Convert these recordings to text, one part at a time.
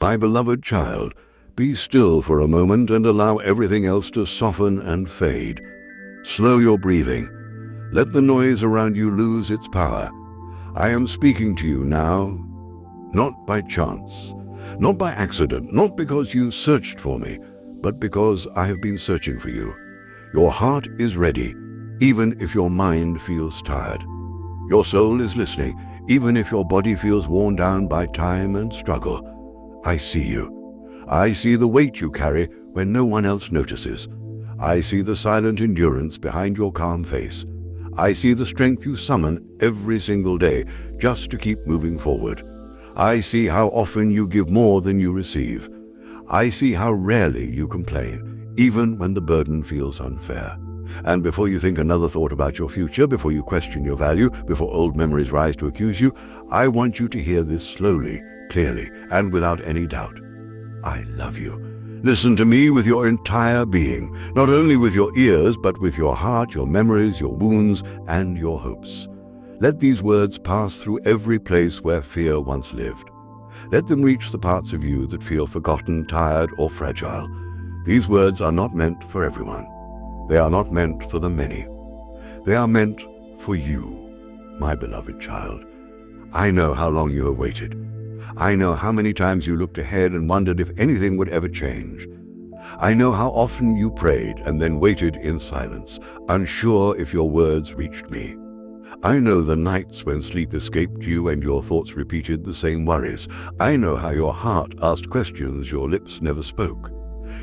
My beloved child, be still for a moment and allow everything else to soften and fade. Slow your breathing. Let the noise around you lose its power. I am speaking to you now, not by chance, not by accident, not because you searched for me, but because I have been searching for you. Your heart is ready, even if your mind feels tired. Your soul is listening, even if your body feels worn down by time and struggle. I see you. I see the weight you carry when no one else notices. I see the silent endurance behind your calm face. I see the strength you summon every single day just to keep moving forward. I see how often you give more than you receive. I see how rarely you complain, even when the burden feels unfair. And before you think another thought about your future, before you question your value, before old memories rise to accuse you, I want you to hear this slowly, clearly, and without any doubt. I love you. Listen to me with your entire being, not only with your ears, but with your heart, your memories, your wounds, and your hopes. Let these words pass through every place where fear once lived. Let them reach the parts of you that feel forgotten, tired, or fragile. These words are not meant for everyone. They are not meant for the many. They are meant for you, my beloved child. I know how long you have waited. I know how many times you looked ahead and wondered if anything would ever change. I know how often you prayed and then waited in silence, unsure if your words reached me. I know the nights when sleep escaped you and your thoughts repeated the same worries. I know how your heart asked questions your lips never spoke.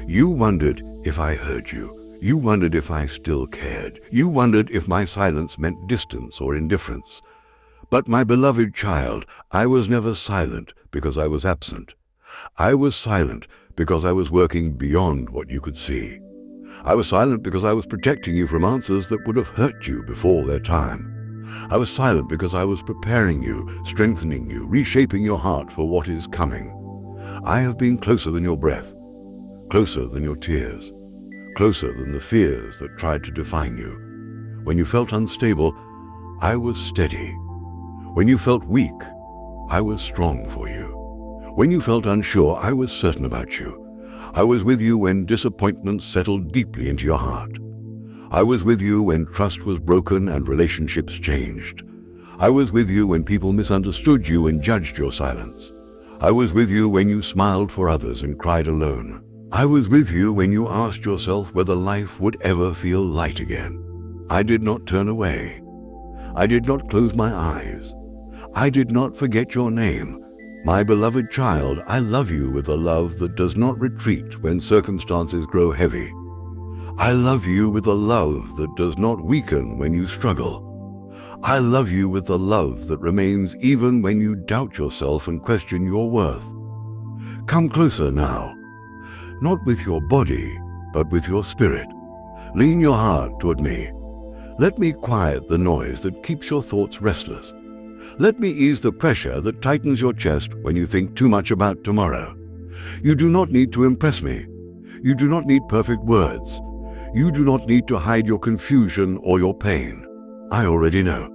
You wondered if I heard you. You wondered if I still cared. You wondered if my silence meant distance or indifference. But my beloved child, I was never silent because I was absent. I was silent because I was working beyond what you could see. I was silent because I was protecting you from answers that would have hurt you before their time. I was silent because I was preparing you, strengthening you, reshaping your heart for what is coming. I have been closer than your breath, closer than your tears, closer than the fears that tried to define you. When you felt unstable, I was steady. When you felt weak, I was strong for you. When you felt unsure, I was certain about you. I was with you when disappointment settled deeply into your heart. I was with you when trust was broken and relationships changed. I was with you when people misunderstood you and judged your silence. I was with you when you smiled for others and cried alone. I was with you when you asked yourself whether life would ever feel light again. I did not turn away. I did not close my eyes. I did not forget your name. My beloved child, I love you with a love that does not retreat when circumstances grow heavy. I love you with a love that does not weaken when you struggle. I love you with a love that remains even when you doubt yourself and question your worth. Come closer now, not with your body, but with your spirit. Lean your heart toward me. Let me quiet the noise that keeps your thoughts restless. Let me ease the pressure that tightens your chest when you think too much about tomorrow. You do not need to impress me. You do not need perfect words. You do not need to hide your confusion or your pain. I already know.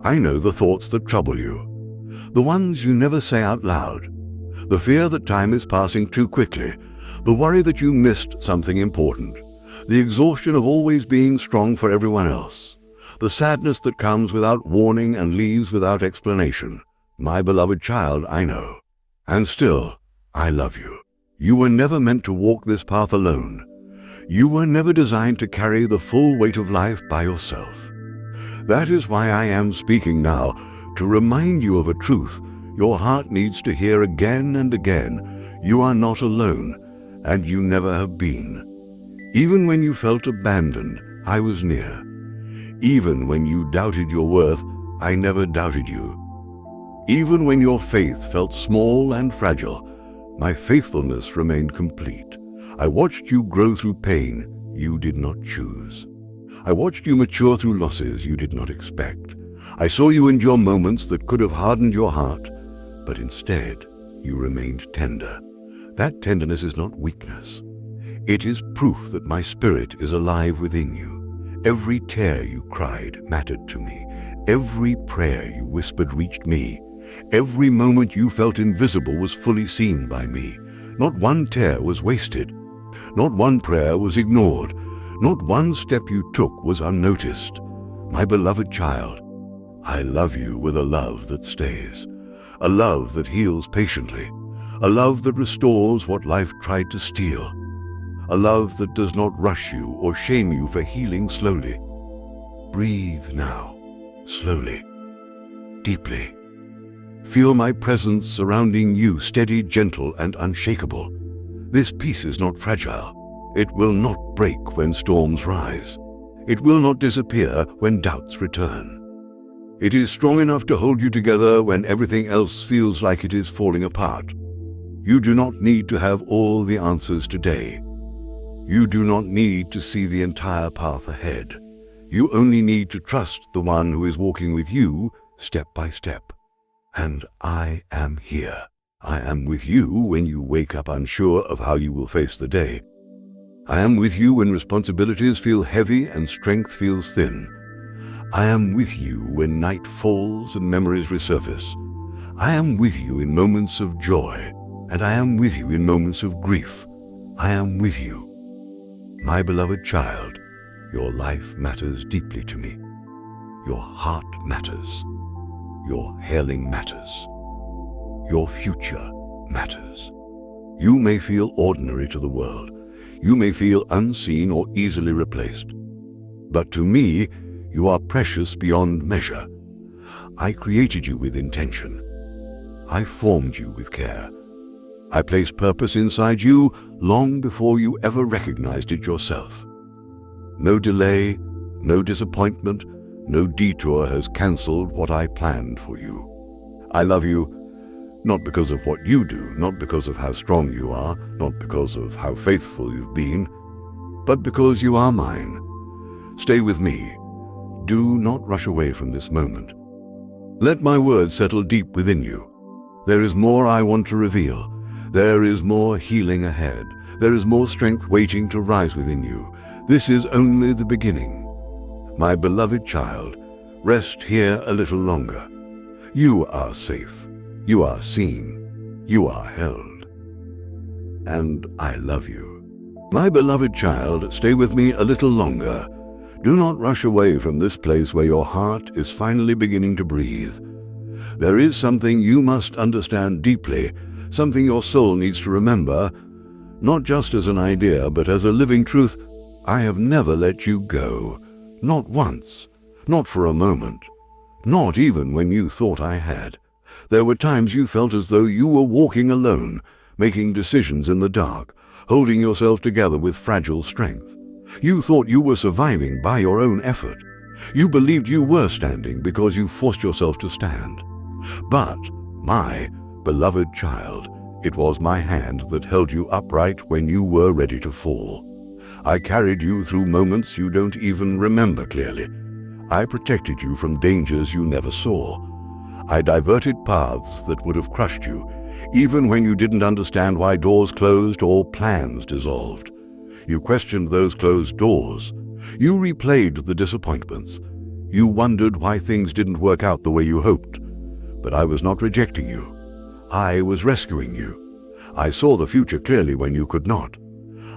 I know the thoughts that trouble you, the ones you never say out loud, the fear that time is passing too quickly, the worry that you missed something important, the exhaustion of always being strong for everyone else, the sadness that comes without warning and leaves without explanation. My beloved child, I know. And still, I love you. You were never meant to walk this path alone. You were never designed to carry the full weight of life by yourself. That is why I am speaking now, to remind you of a truth your heart needs to hear again and again. You are not alone, and you never have been. Even when you felt abandoned, I was near. Even when you doubted your worth, I never doubted you. Even when your faith felt small and fragile, my faithfulness remained complete. I watched you grow through pain you did not choose. I watched you mature through losses you did not expect. I saw you endure moments that could have hardened your heart, but instead you remained tender. That tenderness is not weakness. It is proof that my spirit is alive within you. Every tear you cried mattered to me. Every prayer you whispered reached me. Every moment you felt invisible was fully seen by me. Not one tear was wasted. Not one prayer was ignored. Not one step you took was unnoticed. My beloved child, I love you with a love that stays, a love that heals patiently, a love that restores what life tried to steal, a love that does not rush you or shame you for healing slowly. Breathe now, slowly, deeply. Feel my presence surrounding you, steady, gentle, and unshakable. This peace is not fragile. It will not break when storms rise. It will not disappear when doubts return. It is strong enough to hold you together when everything else feels like it is falling apart. You do not need to have all the answers today. You do not need to see the entire path ahead. You only need to trust the one who is walking with you step by step. And I am here. I am with you when you wake up unsure of how you will face the day. I am with you when responsibilities feel heavy and strength feels thin. I am with you when night falls and memories resurface. I am with you in moments of joy, and I am with you in moments of grief. I am with you. My beloved child, your life matters deeply to me. Your heart matters. Your healing matters. Your future matters. You may feel ordinary to the world. You may feel unseen or easily replaced. But to me, you are precious beyond measure. I created you with intention. I formed you with care. I placed purpose inside you long before you ever recognized it yourself. No delay, no disappointment, no detour has cancelled what I planned for you. I love you, not because of what you do, not because of how strong you are, not because of how faithful you've been, but because you are mine. Stay with me. Do not rush away from this moment. Let my words settle deep within you. There is more I want to reveal. There is more healing ahead. There is more strength waiting to rise within you. This is only the beginning. My beloved child, rest here a little longer. You are safe. You are seen. You are held. And I love you. My beloved child, stay with me a little longer. Do not rush away from this place where your heart is finally beginning to breathe. There is something you must understand deeply, something your soul needs to remember, not just as an idea, but as a living truth. I have never let you go. Not once. Not for a moment. Not even when you thought I had. There were times you felt as though you were walking alone, making decisions in the dark, holding yourself together with fragile strength. You thought you were surviving by your own effort. You believed you were standing because you forced yourself to stand. But, my beloved child, it was my hand that held you upright when you were ready to fall. I carried you through moments you don't even remember clearly. I protected you from dangers you never saw. I diverted paths that would have crushed you, even when you didn't understand why doors closed or plans dissolved. You questioned those closed doors. You replayed the disappointments. You wondered why things didn't work out the way you hoped. But I was not rejecting you. I was rescuing you. I saw the future clearly when you could not.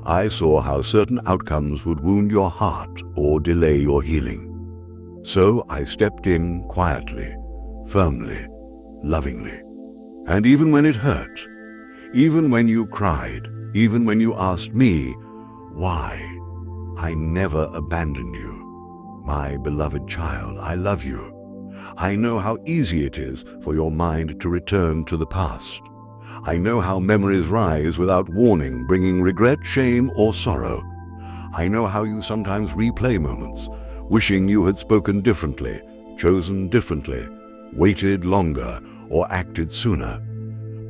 I saw how certain outcomes would wound your heart or delay your healing. So I stepped in quietly, firmly, lovingly. And even when it hurt, even when you cried, even when you asked me, why, I never abandoned you. My beloved child, I love you. I know how easy it is for your mind to return to the past. I know how memories rise without warning, bringing regret, shame, or sorrow. I know how you sometimes replay moments, wishing you had spoken differently, chosen differently, waited longer, or acted sooner.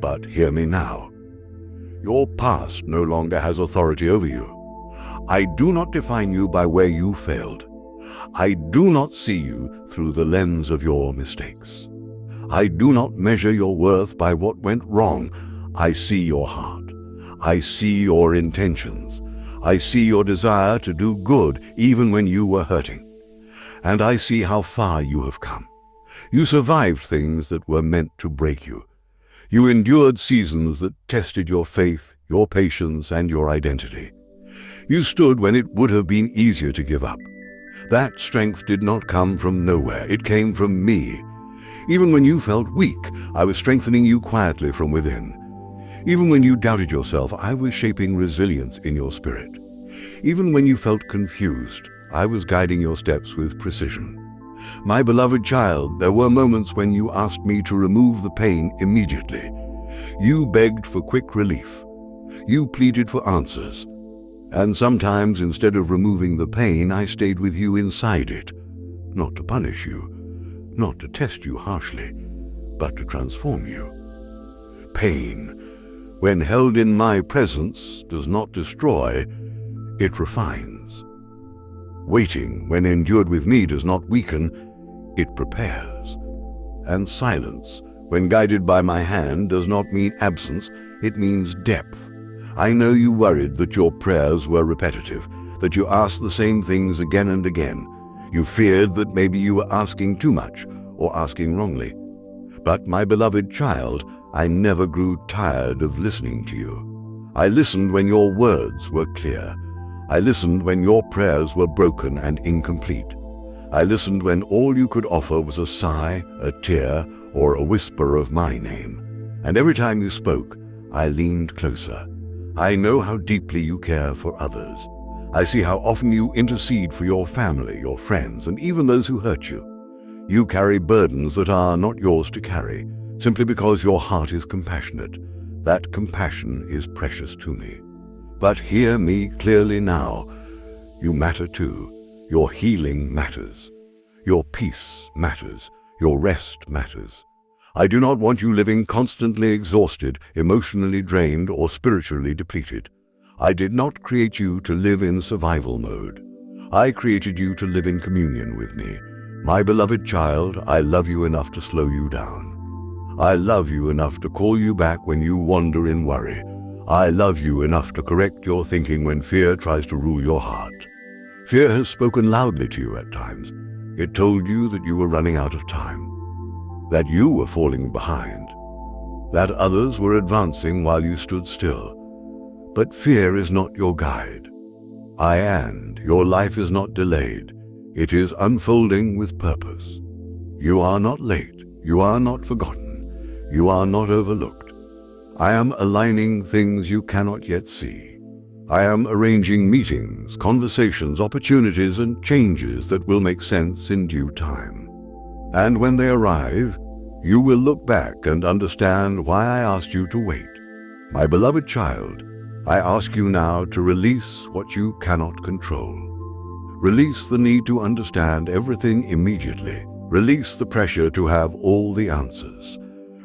But hear me now. Your past no longer has authority over you. I do not define you by where you failed. I do not see you through the lens of your mistakes. I do not measure your worth by what went wrong. I see your heart. I see your intentions. I see your desire to do good even when you were hurting. And I see how far you have come. You survived things that were meant to break you. You endured seasons that tested your faith, your patience, and your identity. You stood when it would have been easier to give up. That strength did not come from nowhere. It came from me. Even when you felt weak, I was strengthening you quietly from within. Even when you doubted yourself, I was shaping resilience in your spirit. Even when you felt confused, I was guiding your steps with precision. My beloved child, there were moments when you asked me to remove the pain immediately. You begged for quick relief. You pleaded for answers. And sometimes, instead of removing the pain, I stayed with you inside it. Not to punish you, not to test you harshly, but to transform you. Pain, when held in my presence, does not destroy, it refines. Waiting, when endured with me, does not weaken, it prepares. And silence, when guided by my hand, does not mean absence, it means depth. I know you worried that your prayers were repetitive, that you asked the same things again and again. You feared that maybe you were asking too much or asking wrongly. But my beloved child, I never grew tired of listening to you. I listened when your words were clear. I listened when your prayers were broken and incomplete. I listened when all you could offer was a sigh, a tear, or a whisper of my name. And every time you spoke, I leaned closer. I know how deeply you care for others. I see how often you intercede for your family, your friends, and even those who hurt you. You carry burdens that are not yours to carry, simply because your heart is compassionate. That compassion is precious to me. But hear me clearly now. You matter too. Your healing matters. Your peace matters. Your rest matters. I do not want you living constantly exhausted, emotionally drained, or spiritually depleted. I did not create you to live in survival mode. I created you to live in communion with me. My beloved child, I love you enough to slow you down. I love you enough to call you back when you wander in worry. I love you enough to correct your thinking when fear tries to rule your heart. Fear has spoken loudly to you at times. It told you that you were running out of time, that you were falling behind, that others were advancing while you stood still. But fear is not your guide. Your life is not delayed. It is unfolding with purpose. You are not late. You are not forgotten. You are not overlooked. I am aligning things you cannot yet see. I am arranging meetings, conversations, opportunities, and changes that will make sense in due time. And when they arrive, you will look back and understand why I asked you to wait. My beloved child, I ask you now to release what you cannot control. Release the need to understand everything immediately. Release the pressure to have all the answers.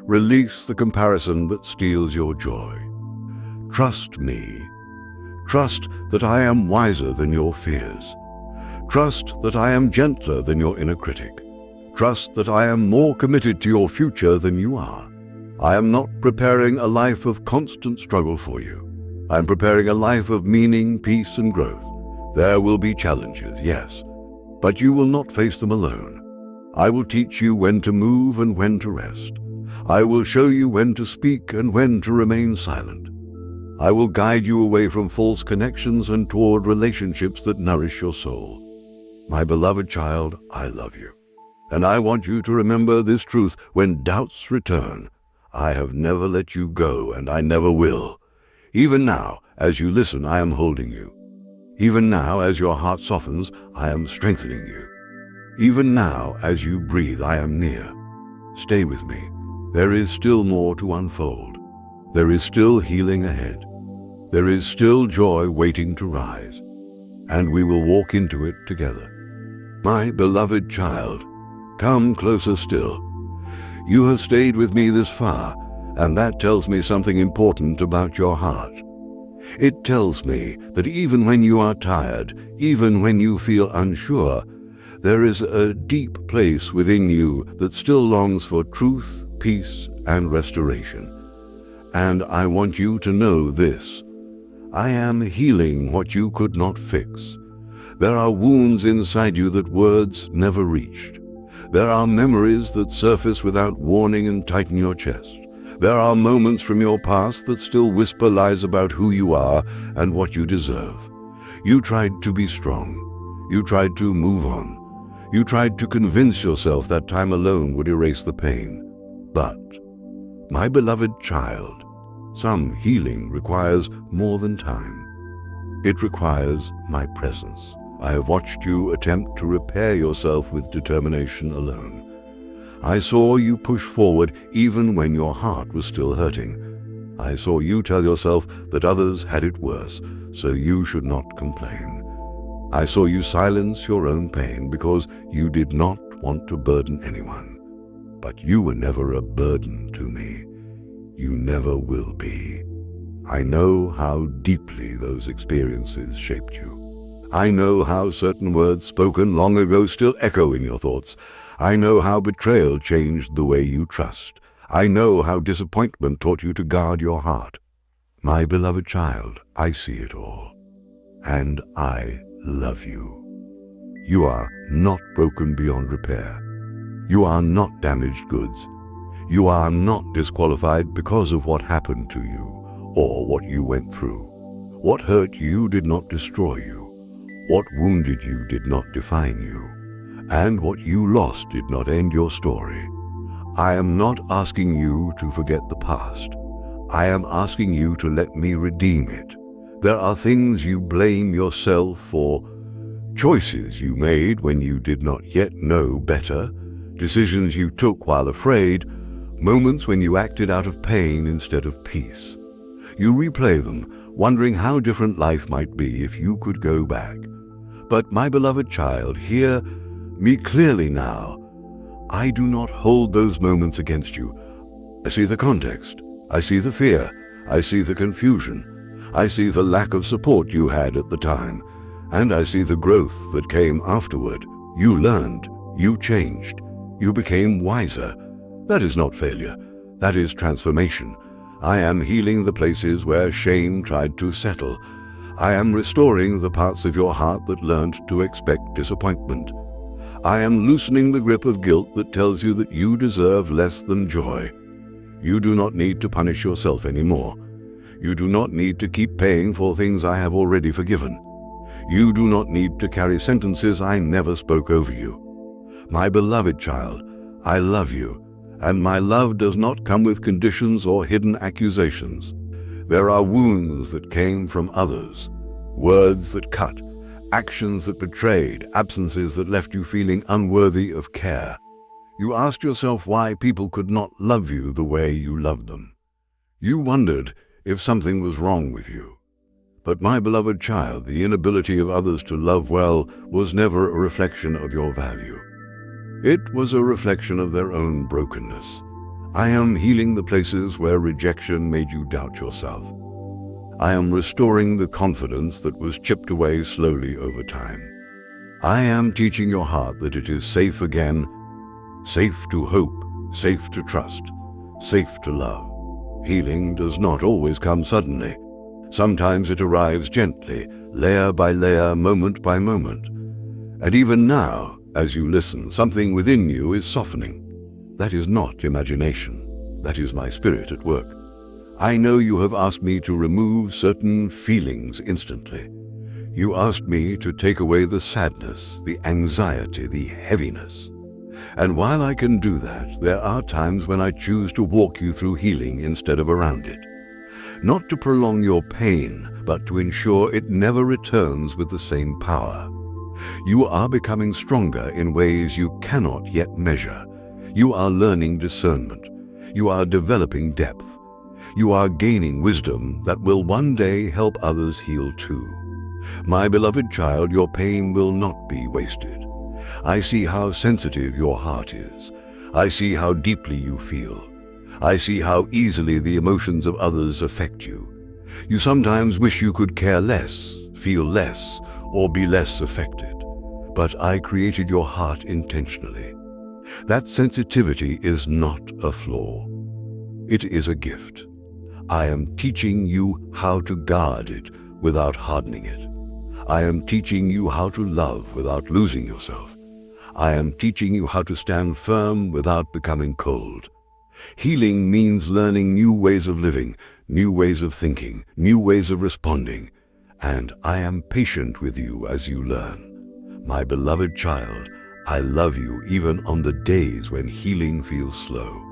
Release the comparison that steals your joy. Trust me. Trust that I am wiser than your fears. Trust that I am gentler than your inner critic. Trust that I am more committed to your future than you are. I am not preparing a life of constant struggle for you. I am preparing a life of meaning, peace, and growth. There will be challenges, yes, but you will not face them alone. I will teach you when to move and when to rest. I will show you when to speak and when to remain silent. I will guide you away from false connections and toward relationships that nourish your soul. My beloved child, I love you. And I want you to remember this truth when doubts return. I have never let you go, and I never will. Even now, as you listen, I am holding you. Even now, as your heart softens, I am strengthening you. Even now, as you breathe, I am near. Stay with me. There is still more to unfold. There is still healing ahead. There is still joy waiting to rise. And we will walk into it together. My beloved child, come closer still. You have stayed with me this far, and that tells me something important about your heart. It tells me that even when you are tired, even when you feel unsure, there is a deep place within you that still longs for truth, peace, and restoration. And I want you to know this. I am healing what you could not fix. There are wounds inside you that words never reached. There are memories that surface without warning and tighten your chest. There are moments from your past that still whisper lies about who you are and what you deserve. You tried to be strong. You tried to move on. You tried to convince yourself that time alone would erase the pain. But, my beloved child, some healing requires more than time. It requires my presence. I have watched you attempt to repair yourself with determination alone. I saw you push forward even when your heart was still hurting. I saw you tell yourself that others had it worse, so you should not complain. I saw you silence your own pain because you did not want to burden anyone. But you were never a burden to me. You never will be. I know how deeply those experiences shaped you. I know how certain words spoken long ago still echo in your thoughts. I know how betrayal changed the way you trust. I know how disappointment taught you to guard your heart. My beloved child, I see it all. And I love you. You are not broken beyond repair. You are not damaged goods. You are not disqualified because of what happened to you or what you went through. What hurt you did not destroy you. What wounded you did not define you. And what you lost did not end your story. I am not asking you to forget the past. I am asking you to let me redeem it. There are things you blame yourself for, choices you made when you did not yet know better, decisions you took while afraid, moments when you acted out of pain instead of peace. You replay them, wondering how different life might be if you could go back. But my beloved child, hear me clearly now. I do not hold those moments against you. I see the context. I see the fear. I see the confusion. I see the lack of support you had at the time. And I see the growth that came afterward. You learned. You changed. You became wiser. That is not failure. That is transformation. I am healing the places where shame tried to settle. I am restoring the parts of your heart that learned to expect disappointment. I am loosening the grip of guilt that tells you that you deserve less than joy. You do not need to punish yourself anymore. You do not need to keep paying for things I have already forgiven. You do not need to carry sentences I never spoke over you. My beloved child, I love you, and my love does not come with conditions or hidden accusations. There are wounds that came from others, words that cut, actions that betrayed, absences that left you feeling unworthy of care. You asked yourself why people could not love you the way you loved them. You wondered if something was wrong with you. But my beloved child, the inability of others to love well was never a reflection of your value. It was a reflection of their own brokenness. I am healing the places where rejection made you doubt yourself. I am restoring the confidence that was chipped away slowly over time. I am teaching your heart that it is safe again, safe to hope, safe to trust, safe to love. Healing does not always come suddenly. Sometimes it arrives gently, layer by layer, moment by moment. And even now, as you listen, something within you is softening. That is not imagination. That is my spirit at work. I know you have asked me to remove certain feelings instantly. You asked me to take away the sadness, the anxiety, the heaviness. And while I can do that, there are times when I choose to walk you through healing instead of around it. Not to prolong your pain, but to ensure it never returns with the same power. You are becoming stronger in ways you cannot yet measure. You are learning discernment. You are developing depth. You are gaining wisdom that will one day help others heal too. My beloved child, your pain will not be wasted. I see how sensitive your heart is. I see how deeply you feel. I see how easily the emotions of others affect you. You sometimes wish you could care less, feel less, or be less affected. But I created your heart intentionally. That sensitivity is not a flaw. It is a gift. I am teaching you how to guard it without hardening it. I am teaching you how to love without losing yourself. I am teaching you how to stand firm without becoming cold. Healing means learning new ways of living, new ways of thinking, new ways of responding, and I am patient with you as you learn. My beloved child, I love you even on the days when healing feels slow.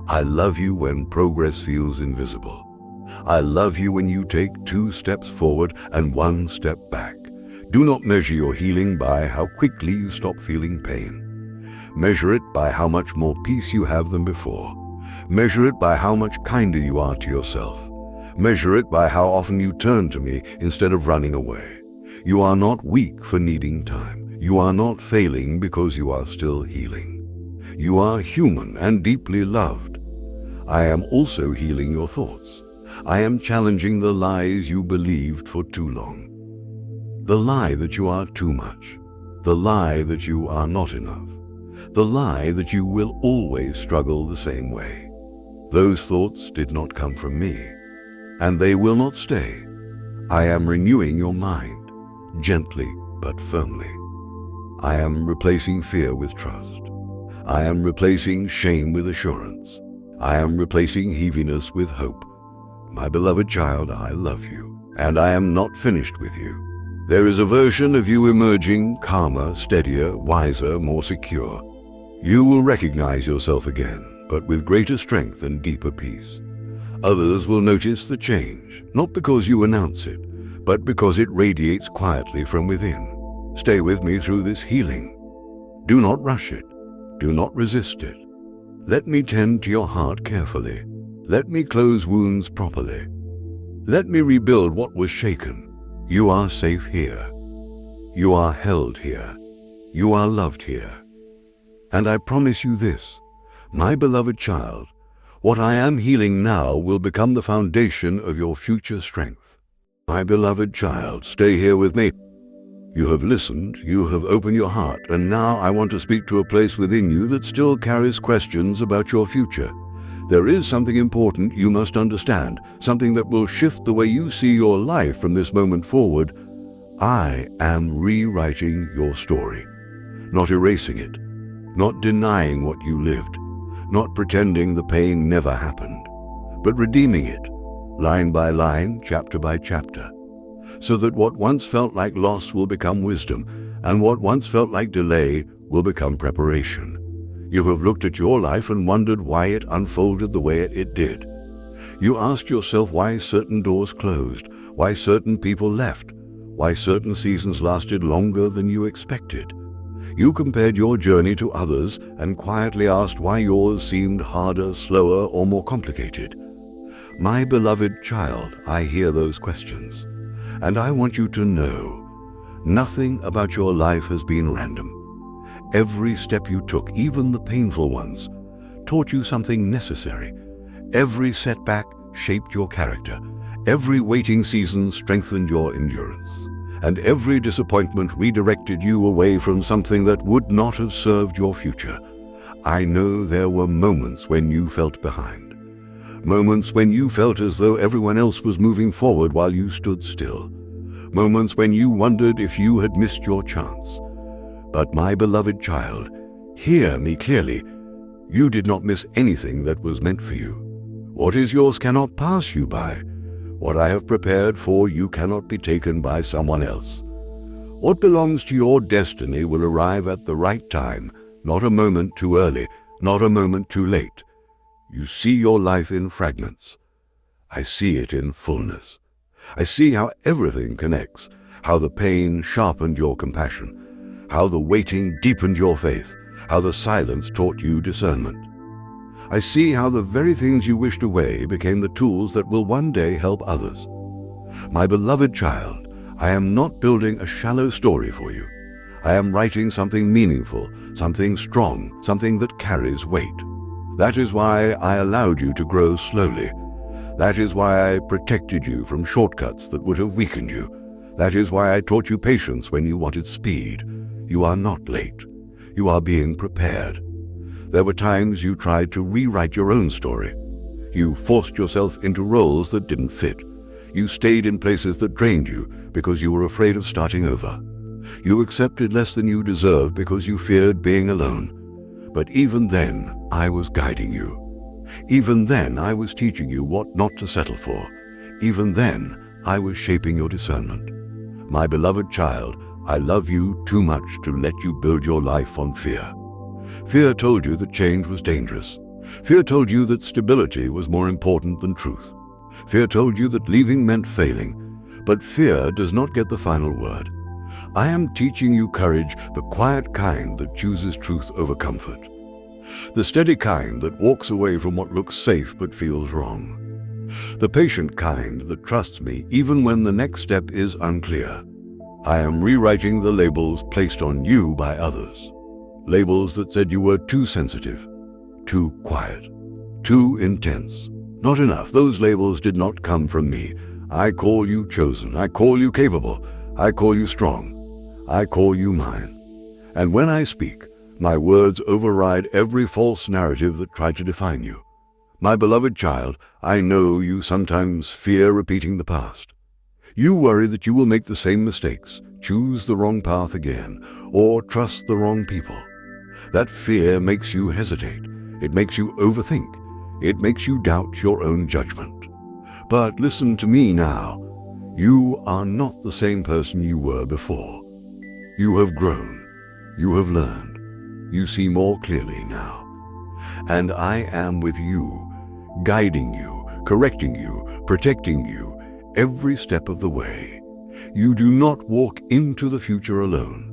I love you when progress feels invisible. I love you when you take 2 steps forward and 1 step back. Do not measure your healing by how quickly you stop feeling pain. Measure it by how much more peace you have than before. Measure it by how much kinder you are to yourself. Measure it by how often you turn to me instead of running away. You are not weak for needing time. You are not failing because you are still healing. You are human and deeply loved. I am also healing your thoughts. I am challenging the lies you believed for too long. The lie that you are too much. The lie that you are not enough. The lie that you will always struggle the same way. Those thoughts did not come from me, and they will not stay. I am renewing your mind, gently but firmly. I am replacing fear with trust. I am replacing shame with assurance. I am replacing heaviness with hope. My beloved child, I love you, and I am not finished with you. There is a version of you emerging calmer, steadier, wiser, more secure. You will recognize yourself again, but with greater strength and deeper peace. Others will notice the change, not because you announce it, but because it radiates quietly from within. Stay with me through this healing. Do not rush it. Do not resist it. Let me tend to your heart carefully. Let me close wounds properly. Let me rebuild what was shaken. You are safe here. You are held here. You are loved here. And I promise you this, my beloved child, what I am healing now will become the foundation of your future strength. My beloved child, stay here with me. You have listened, you have opened your heart, and now I want to speak to a place within you that still carries questions about your future. There is something important you must understand, something that will shift the way you see your life from this moment forward. I am rewriting your story, not erasing it, not denying what you lived, not pretending the pain never happened, but redeeming it, line by line, chapter by chapter, so that what once felt like loss will become wisdom, and what once felt like delay will become preparation. You have looked at your life and wondered why it unfolded the way it did. You asked yourself why certain doors closed, why certain people left, why certain seasons lasted longer than you expected. You compared your journey to others and quietly asked why yours seemed harder, slower, or more complicated. My beloved child, I hear those questions, and I want you to know, nothing about your life has been random. Every step you took, even the painful ones, taught you something necessary. Every setback shaped your character. Every waiting season strengthened your endurance. And every disappointment redirected you away from something that would not have served your future. I know there were moments when you felt behind. Moments when you felt as though everyone else was moving forward while you stood still. Moments when you wondered if you had missed your chance. But my beloved child, hear me clearly. You did not miss anything that was meant for you. What is yours cannot pass you by. What I have prepared for you cannot be taken by someone else. What belongs to your destiny will arrive at the right time, not a moment too early, not a moment too late. You see your life in fragments. I see it in fullness. I see how everything connects, how the pain sharpened your compassion, how the waiting deepened your faith, how the silence taught you discernment. I see how the very things you wished away became the tools that will one day help others. My beloved child, I am not building a shallow story for you. I am writing something meaningful, something strong, something that carries weight. That is why I allowed you to grow slowly. That is why I protected you from shortcuts that would have weakened you. That is why I taught you patience when you wanted speed. You are not late. You are being prepared. There were times you tried to rewrite your own story. You forced yourself into roles that didn't fit. You stayed in places that drained you because you were afraid of starting over. You accepted less than you deserved because you feared being alone. But even then, I was guiding you. Even then, I was teaching you what not to settle for. Even then, I was shaping your discernment. My beloved child, I love you too much to let you build your life on fear. Fear told you that change was dangerous. Fear told you that stability was more important than truth. Fear told you that leaving meant failing. But fear does not get the final word. I am teaching you courage, the quiet kind that chooses truth over comfort. The steady kind that walks away from what looks safe but feels wrong. The patient kind that trusts me even when the next step is unclear. I am rewriting the labels placed on you by others. Labels that said you were too sensitive, too quiet, too intense. Not enough. Those labels did not come from me. I call you chosen. I call you capable. I call you strong. I call you mine. And when I speak, my words override every false narrative that tried to define you. My beloved child, I know you sometimes fear repeating the past. You worry that you will make the same mistakes, choose the wrong path again, or trust the wrong people. That fear makes you hesitate. It makes you overthink. It makes you doubt your own judgment. But listen to me now. You are not the same person you were before. You have grown. You have learned. You see more clearly now. And I am with you, guiding you, correcting you, protecting you, every step of the way. You do not walk into the future alone.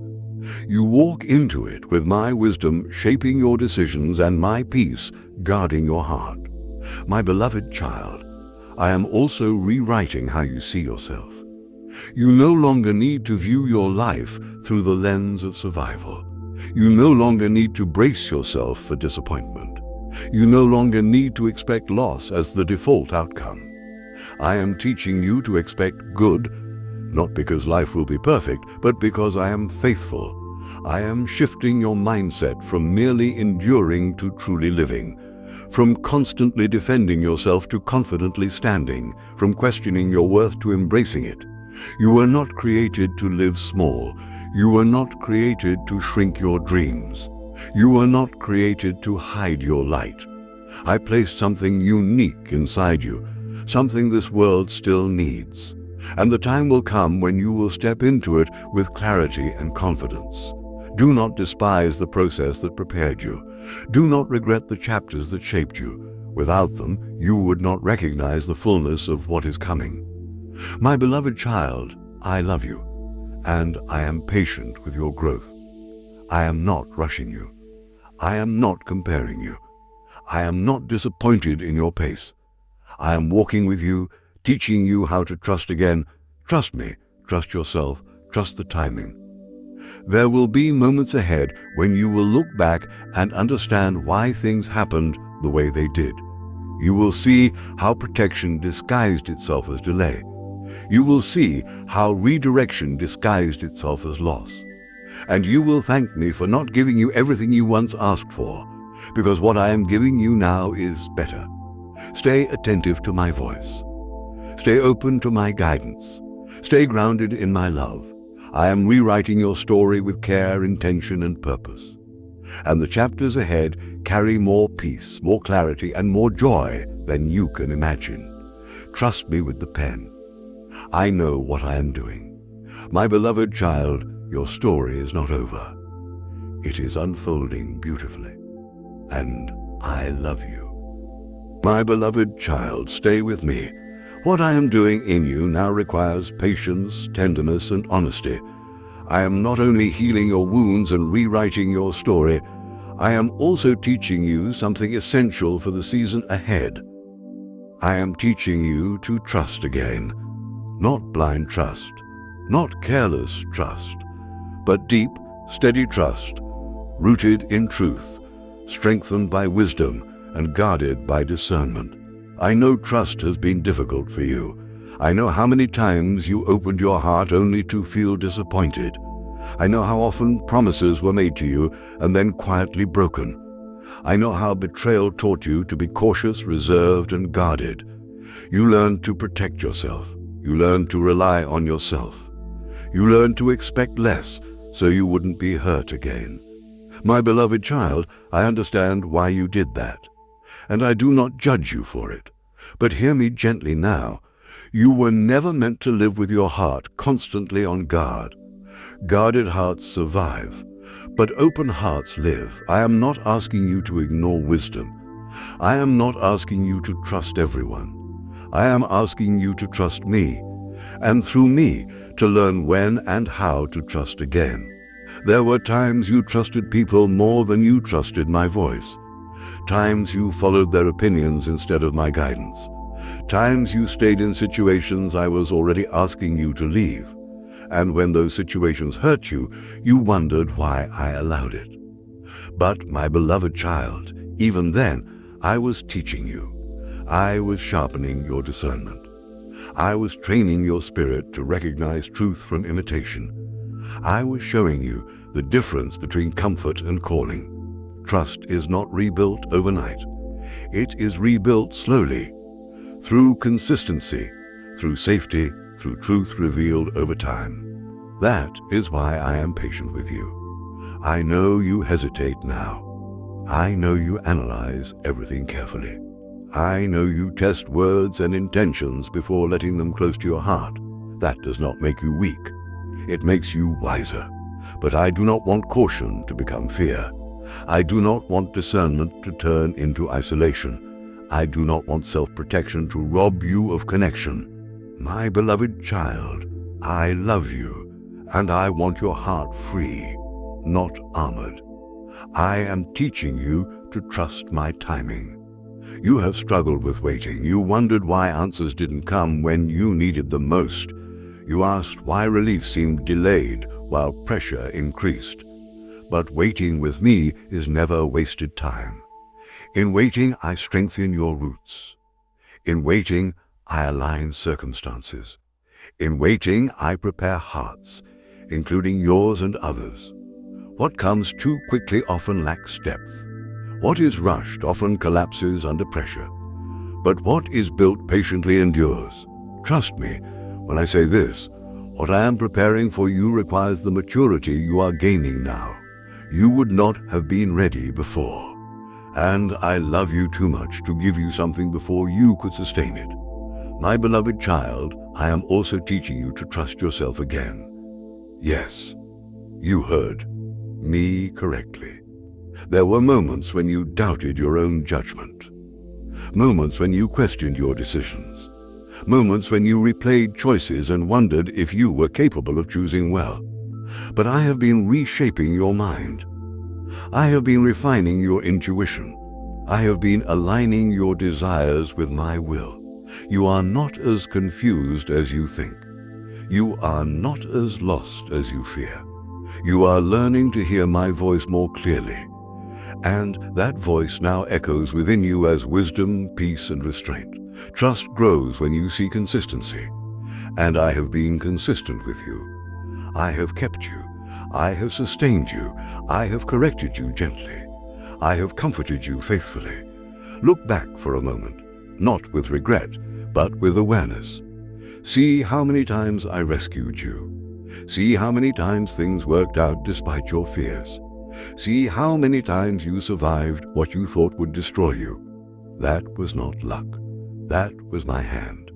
You walk into it with my wisdom shaping your decisions and my peace guarding your heart. My beloved child, I am also rewriting how you see yourself. You no longer need to view your life through the lens of survival. You no longer need to brace yourself for disappointment. You no longer need to expect loss as the default outcome. I am teaching you to expect good, not because life will be perfect, but because I am faithful. I am shifting your mindset from merely enduring to truly living, from constantly defending yourself to confidently standing, from questioning your worth to embracing it. You were not created to live small. You were not created to shrink your dreams. You were not created to hide your light. I placed something unique inside you, something this world still needs. And the time will come when you will step into it with clarity and confidence. Do not despise the process that prepared you. Do not regret the chapters that shaped you. Without them, you would not recognize the fullness of what is coming. My beloved child, I love you, and I am patient with your growth. I am not rushing you. I am not comparing you. I am not disappointed in your pace. I am walking with you, teaching you how to trust again. Trust me, trust yourself, trust the timing. There will be moments ahead when you will look back and understand why things happened the way they did. You will see how protection disguised itself as delay. You will see how redirection disguised itself as loss. And you will thank me for not giving you everything you once asked for, because what I am giving you now is better. Stay attentive to my voice. Stay open to my guidance. Stay grounded in my love. I am rewriting your story with care, intention, and purpose. And the chapters ahead carry more peace, more clarity, and more joy than you can imagine. Trust me with the pen. I know what I am doing. My beloved child, your story is not over. It is unfolding beautifully. And I love you. My beloved child, stay with me. What I am doing in you now requires patience, tenderness, and honesty. I am not only healing your wounds and rewriting your story, I am also teaching you something essential for the season ahead. I am teaching you to trust again. Not blind trust, not careless trust, but deep, steady trust, rooted in truth, strengthened by wisdom, and guarded by discernment. I know trust has been difficult for you. I know how many times you opened your heart only to feel disappointed. I know how often promises were made to you and then quietly broken. I know how betrayal taught you to be cautious, reserved, and guarded. You learned to protect yourself. You learned to rely on yourself. You learned to expect less so you wouldn't be hurt again. My beloved child, I understand why you did that, and I do not judge you for it. But hear me gently now. You were never meant to live with your heart constantly on guard. Guarded hearts survive, but open hearts live. I am not asking you to ignore wisdom. I am not asking you to trust everyone. I am asking you to trust me, and through me to learn when and how to trust again. There were times you trusted people more than you trusted my voice. Times you followed their opinions instead of my guidance. Times you stayed in situations I was already asking you to leave. And when those situations hurt you, you wondered why I allowed it. But, my beloved child, even then, I was teaching you. I was sharpening your discernment. I was training your spirit to recognize truth from imitation. I was showing you the difference between comfort and calling. Trust is not rebuilt overnight. It is rebuilt slowly, through consistency, through safety, through truth revealed over time. That is why I am patient with you. I know you hesitate now. I know you analyze everything carefully. I know you test words and intentions before letting them close to your heart. That does not make you weak. It makes you wiser. But I do not want caution to become fear. I do not want discernment to turn into isolation. I do not want self-protection to rob you of connection. My beloved child, I love you, and I want your heart free, not armored. I am teaching you to trust my timing. You have struggled with waiting. You wondered why answers didn't come when you needed them most. You asked why relief seemed delayed while pressure increased. But waiting with me is never wasted time. In waiting, I strengthen your roots. In waiting, I align circumstances. In waiting, I prepare hearts, including yours and others. What comes too quickly often lacks depth. What is rushed often collapses under pressure. But what is built patiently endures. Trust me when I say this, what I am preparing for you requires the maturity you are gaining now. You would not have been ready before. And I love you too much to give you something before you could sustain it. My beloved child, I am also teaching you to trust yourself again. Yes, you heard me correctly. There were moments when you doubted your own judgment. Moments when you questioned your decisions. Moments when you replayed choices and wondered if you were capable of choosing well. But I have been reshaping your mind. I have been refining your intuition. I have been aligning your desires with my will. You are not as confused as you think. You are not as lost as you fear. You are learning to hear my voice more clearly. And that voice now echoes within you as wisdom, peace, and restraint. Trust grows when you see consistency. And I have been consistent with you. I have kept you. I have sustained you. I have corrected you gently. I have comforted you faithfully. Look back for a moment, not with regret, but with awareness. See how many times I rescued you. See how many times things worked out despite your fears. See how many times you survived what you thought would destroy you. That was not luck. That was my hand.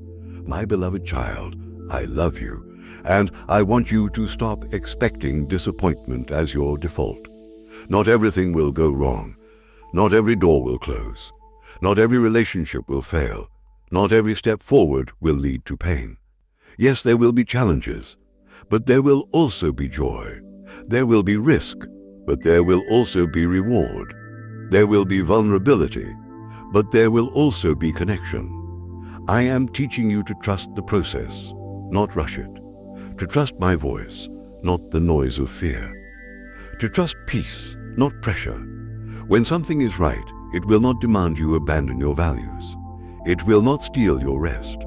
My beloved child, I love you, and I want you to stop expecting disappointment as your default. Not everything will go wrong. Not every door will close. Not every relationship will fail. Not every step forward will lead to pain. Yes, there will be challenges, but there will also be joy. There will be risk, but there will also be reward. There will be vulnerability, but there will also be connection. I am teaching you to trust the process, not rush it. To trust my voice, not the noise of fear. To trust peace, not pressure. When something is right, it will not demand you abandon your values. It will not steal your rest.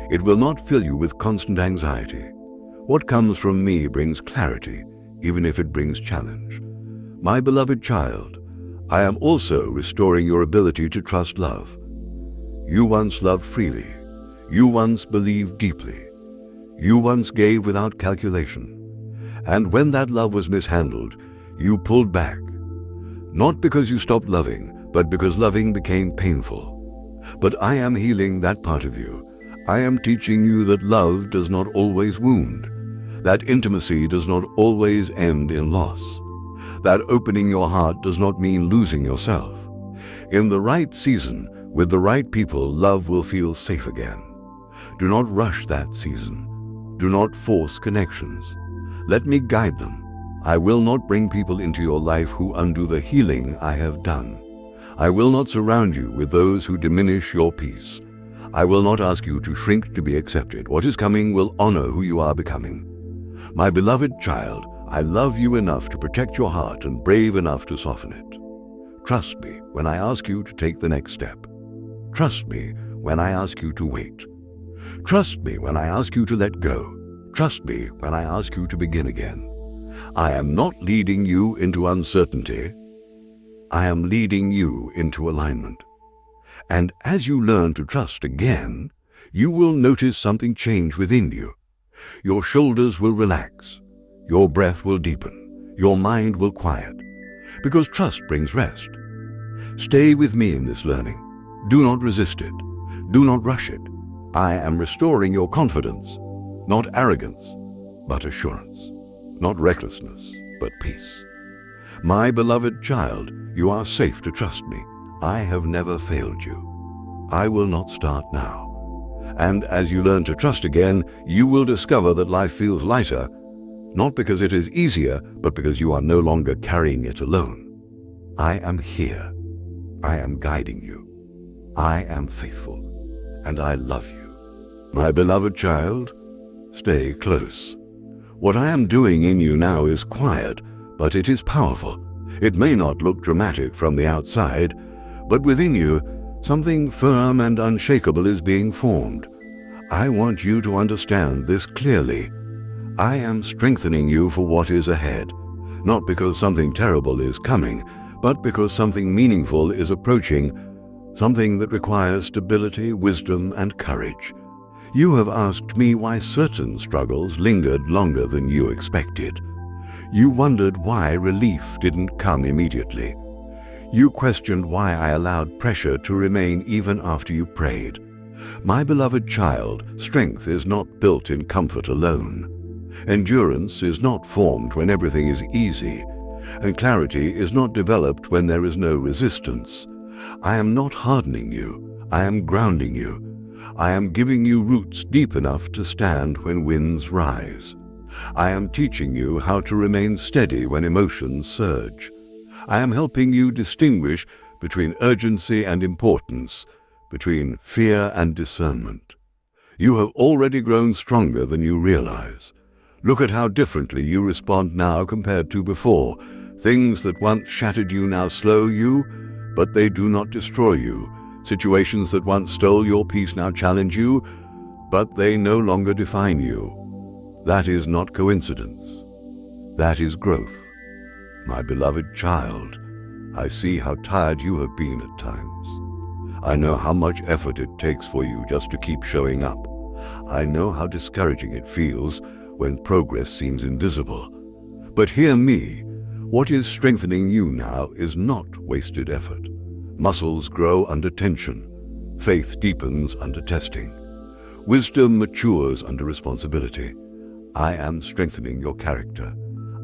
It will not fill you with constant anxiety. What comes from me brings clarity, even if it brings challenge. My beloved child, I am also restoring your ability to trust love. You once loved freely. You once believed deeply. You once gave without calculation. And when that love was mishandled, you pulled back. Not because you stopped loving, but because loving became painful. But I am healing that part of you. I am teaching you that love does not always wound, that intimacy does not always end in loss, that opening your heart does not mean losing yourself. In the right season, with the right people, love will feel safe again. Do not rush that season. Do not force connections. Let me guide them. I will not bring people into your life who undo the healing I have done. I will not surround you with those who diminish your peace. I will not ask you to shrink to be accepted. What is coming will honor who you are becoming. My beloved child, I love you enough to protect your heart and brave enough to soften it. Trust me when I ask you to take the next step. Trust me when I ask you to wait. Trust me when I ask you to let go. Trust me when I ask you to begin again. I am not leading you into uncertainty. I am leading you into alignment. And as you learn to trust again, you will notice something change within you. Your shoulders will relax. Your breath will deepen. Your mind will quiet. Because trust brings rest. Stay with me in this learning. Do not resist it. Do not rush it. I am restoring your confidence, not arrogance, but assurance, not recklessness, but peace. My beloved child, you are safe to trust me. I have never failed you. I will not start now. And as you learn to trust again, you will discover that life feels lighter, not because it is easier, but because you are no longer carrying it alone. I am here. I am guiding you. I am faithful, and I love you. My beloved child, stay close. What I am doing in you now is quiet, but it is powerful. It may not look dramatic from the outside, but within you, something firm and unshakable is being formed. I want you to understand this clearly. I am strengthening you for what is ahead, not because something terrible is coming, but because something meaningful is approaching, something that requires stability, wisdom, and courage. You have asked me why certain struggles lingered longer than you expected. You wondered why relief didn't come immediately. You questioned why I allowed pressure to remain even after you prayed. My beloved child, strength is not built in comfort alone. Endurance is not formed when everything is easy, and clarity is not developed when there is no resistance. I am not hardening you. I am grounding you. I am giving you roots deep enough to stand when winds rise. I am teaching you how to remain steady when emotions surge. I am helping you distinguish between urgency and importance, between fear and discernment. You have already grown stronger than you realize. Look at how differently you respond now compared to before. Things that once shattered you now slow you, but they do not destroy you. Situations that once stole your peace now challenge you, but they no longer define you. That is not coincidence. That is growth. My beloved child, I see how tired you have been at times. I know how much effort it takes for you just to keep showing up. I know how discouraging it feels when progress seems invisible. But hear me, what is strengthening you now is not wasted effort. Muscles grow under tension. Faith deepens under testing. Wisdom matures under responsibility. I am strengthening your character.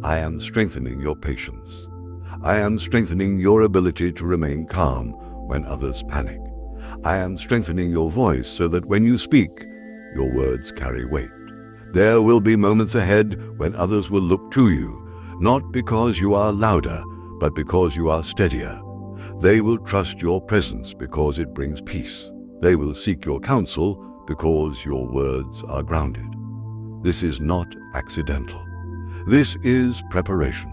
I am strengthening your patience. I am strengthening your ability to remain calm when others panic. I am strengthening your voice so that when you speak, your words carry weight. There will be moments ahead when others will look to you, not because you are louder, but because you are steadier. They will trust your presence because it brings peace. They will seek your counsel because your words are grounded. This is not accidental. This is preparation.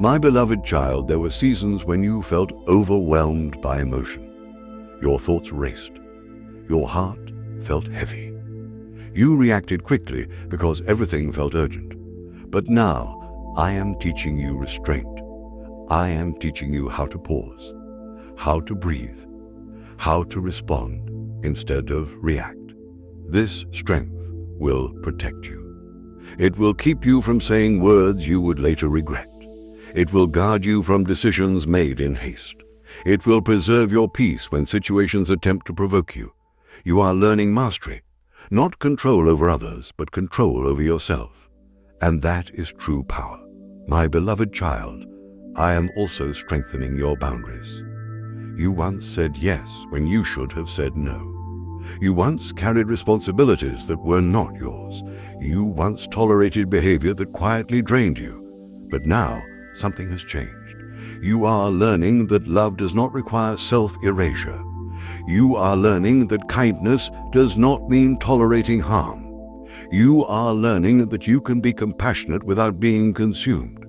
My beloved child, there were seasons when you felt overwhelmed by emotion. Your thoughts raced. Your heart felt heavy. You reacted quickly because everything felt urgent. But now, I am teaching you restraint. I am teaching you how to pause, how to breathe, how to respond instead of react. This strength will protect you. It will keep you from saying words you would later regret. It will guard you from decisions made in haste. It will preserve your peace when situations attempt to provoke you. You are learning mastery, not control over others, but control over yourself. And that is true power. My beloved child, I am also strengthening your boundaries. You once said yes when you should have said no. You once carried responsibilities that were not yours. You once tolerated behavior that quietly drained you. But now, something has changed. You are learning that love does not require self-erasure. You are learning that kindness does not mean tolerating harm. You are learning that you can be compassionate without being consumed.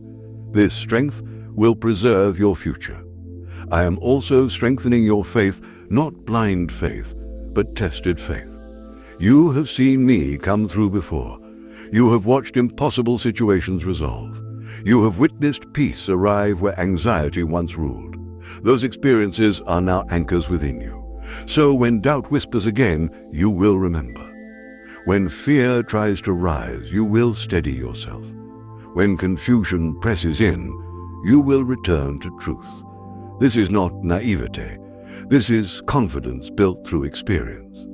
This strength will preserve your future. I am also strengthening your faith, not blind faith, but tested faith. You have seen me come through before. You have watched impossible situations resolve. You have witnessed peace arrive where anxiety once ruled. Those experiences are now anchors within you. So when doubt whispers again, you will remember. When fear tries to rise, you will steady yourself. When confusion presses in, you will return to truth. This is not naivete. This is confidence built through experience.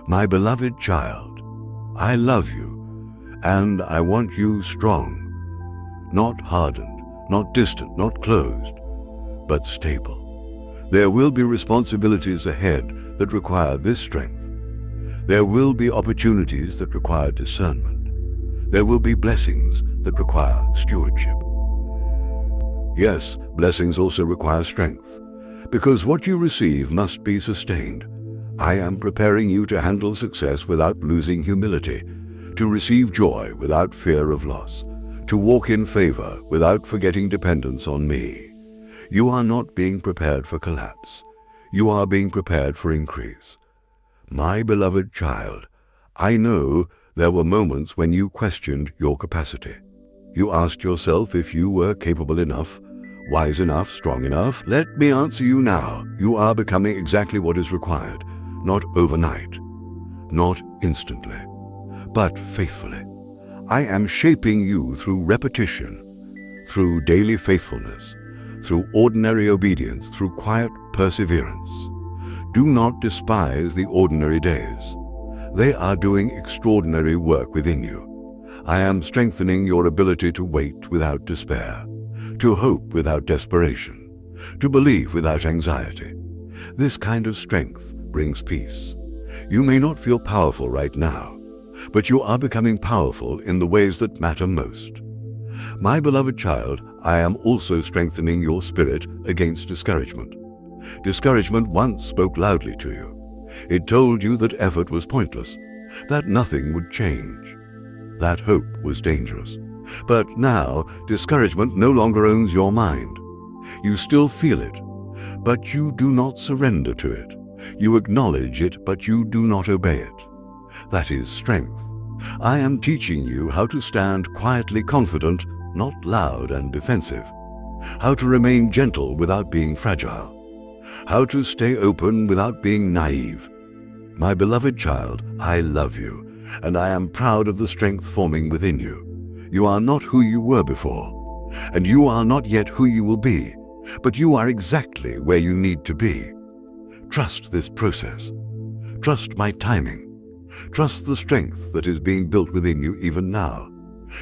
My beloved child, I love you, and I want you strong. Not hardened, not distant, not closed, but stable. There will be responsibilities ahead that require this strength. There will be opportunities that require discernment. There will be blessings that require stewardship. Yes, blessings also require strength, because what you receive must be sustained. I am preparing you to handle success without losing humility, to receive joy without fear of loss, to walk in favor without forgetting dependence on me. You are not being prepared for collapse. You are being prepared for increase. My beloved child, I know there were moments when you questioned your capacity. You asked yourself if you were capable enough, wise enough, strong enough. Let me answer you now. You are becoming exactly what is required, not overnight, not instantly, but faithfully. I am shaping you through repetition, through daily faithfulness, through ordinary obedience, through quiet perseverance. Do not despise the ordinary days. They are doing extraordinary work within you. I am strengthening your ability to wait without despair, to hope without desperation, to believe without anxiety. This kind of strength brings peace. You may not feel powerful right now, but you are becoming powerful in the ways that matter most. My beloved child, I am also strengthening your spirit against discouragement. Discouragement once spoke loudly to you. It told you that effort was pointless, that nothing would change. That hope was dangerous. But now, discouragement no longer owns your mind. You still feel it, but you do not surrender to it. You acknowledge it, but you do not obey it. That is strength. I am teaching you how to stand quietly confident, not loud and defensive. How to remain gentle without being fragile. How to stay open without being naive. My beloved child, I love you, and I am proud of the strength forming within you. You are not who you were before, and you are not yet who you will be, but you are exactly where you need to be. Trust this process. Trust my timing. Trust the strength that is being built within you even now,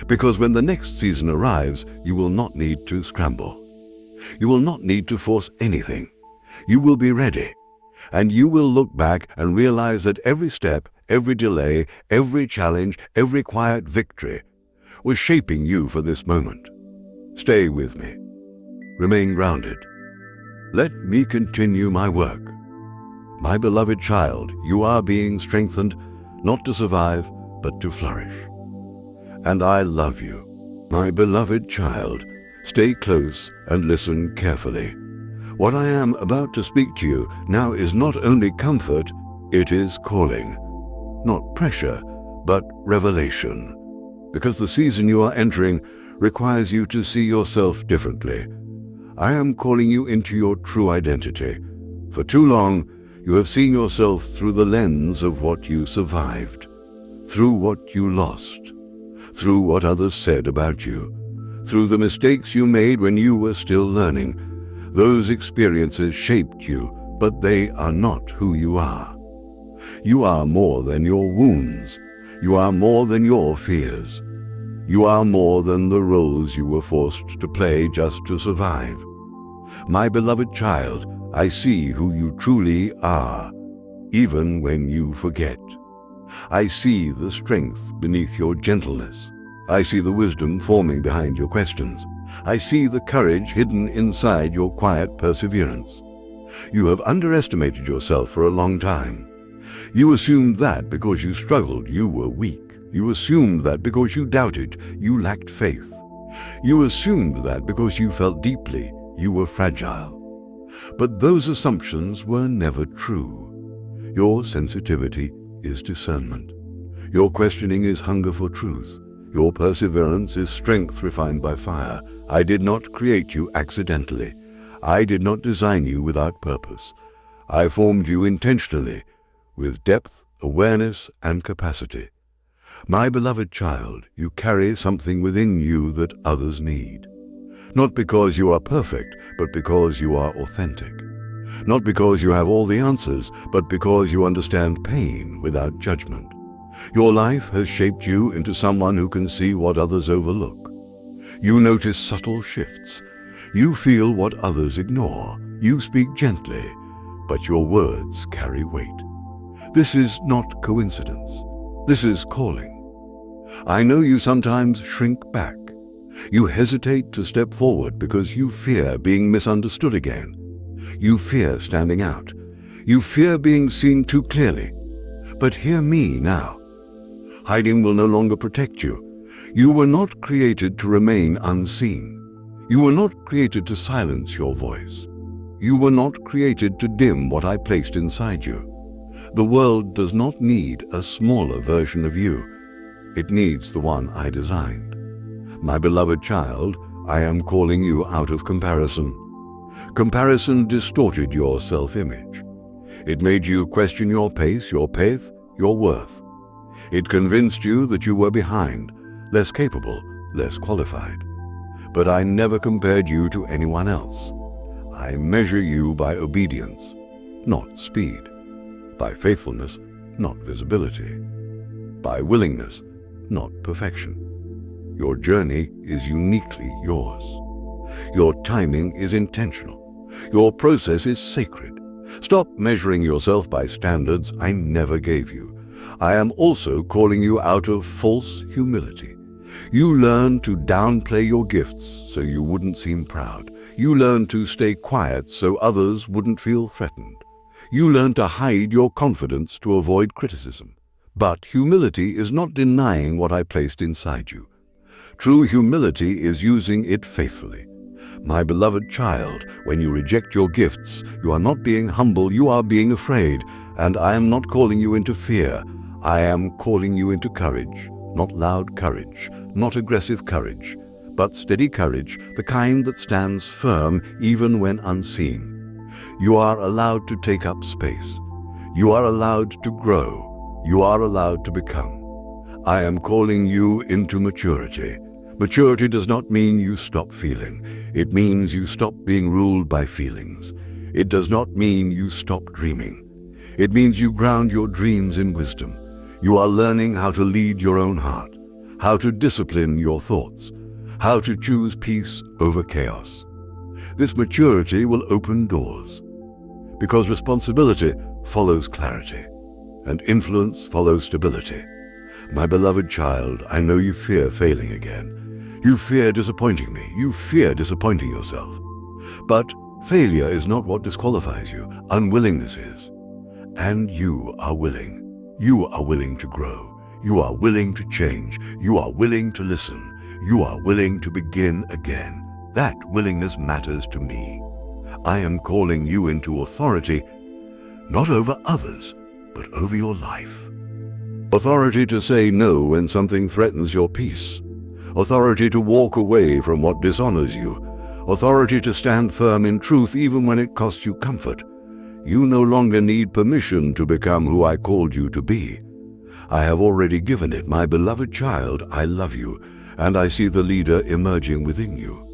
because when the next season arrives, you will not need to scramble. You will not need to force anything. You will be ready, and you will look back and realize that every step, every delay, every challenge, every quiet victory was shaping you for this moment. Stay with me. Remain grounded. Let me continue my work. My beloved child, you are being strengthened not to survive, but to flourish. And I love you. My beloved child, stay close and listen carefully. What I am about to speak to you now is not only comfort, it is calling. Not pressure, but revelation. Because the season you are entering requires you to see yourself differently. I am calling you into your true identity. For too long, you have seen yourself through the lens of what you survived, through what you lost, through what others said about you, through the mistakes you made when you were still learning. Those experiences shaped you, but they are not who you are. You are more than your wounds. You are more than your fears. You are more than the roles you were forced to play just to survive. My beloved child, I see who you truly are, even when you forget. I see the strength beneath your gentleness. I see the wisdom forming behind your questions. I see the courage hidden inside your quiet perseverance. You have underestimated yourself for a long time. You assumed that because you struggled, you were weak. You assumed that because you doubted, you lacked faith. You assumed that because you felt deeply, you were fragile. But those assumptions were never true. Your sensitivity is discernment. Your questioning is hunger for truth. Your perseverance is strength refined by fire. I did not create you accidentally. I did not design you without purpose. I formed you intentionally, with depth, awareness, and capacity. My beloved child, you carry something within you that others need. Not because you are perfect, but because you are authentic. Not because you have all the answers, but because you understand pain without judgment. Your life has shaped you into someone who can see what others overlook. You notice subtle shifts. You feel what others ignore. You speak gently, but your words carry weight. This is not coincidence. This is calling. I know you sometimes shrink back. You hesitate to step forward because you fear being misunderstood again. You fear standing out. You fear being seen too clearly. But hear me now. Hiding will no longer protect you. You were not created to remain unseen. You were not created to silence your voice. You were not created to dim what I placed inside you. The world does not need a smaller version of you. It needs the one I designed. My beloved child, I am calling you out of comparison. Comparison distorted your self-image. It made you question your pace, your path, your worth. It convinced you that you were behind, less capable, less qualified. But I never compared you to anyone else. I measure you by obedience, not speed. By faithfulness, not visibility. By willingness, not perfection. Your journey is uniquely yours. Your timing is intentional. Your process is sacred. Stop measuring yourself by standards I never gave you. I am also calling you out of false humility. You learn to downplay your gifts so you wouldn't seem proud. You learn to stay quiet so others wouldn't feel threatened. You learn to hide your confidence to avoid criticism. But humility is not denying what I placed inside you. True humility is using it faithfully. My beloved child, when you reject your gifts, you are not being humble, you are being afraid. And I am not calling you into fear. I am calling you into courage. Not loud courage, not aggressive courage, but steady courage, the kind that stands firm even when unseen. You are allowed to take up space. You are allowed to grow. You are allowed to become. I am calling you into maturity. Maturity does not mean you stop feeling. It means you stop being ruled by feelings. It does not mean you stop dreaming. It means you ground your dreams in wisdom. You are learning how to lead your own heart, how to discipline your thoughts, how to choose peace over chaos. This maturity will open doors, because responsibility follows clarity, and influence follows stability. My beloved child, I know you fear failing again. You fear disappointing me. You fear disappointing yourself. But failure is not what disqualifies you. Unwillingness is. And you are willing. You are willing to grow. You are willing to change. You are willing to listen. You are willing to begin again. That willingness matters to me. I am calling you into authority, not over others, but over your life. Authority to say no when something threatens your peace. Authority to walk away from what dishonors you. Authority to stand firm in truth even when it costs you comfort. You no longer need permission to become who I called you to be. I have already given it. My beloved child, I love you, and I see the leader emerging within you.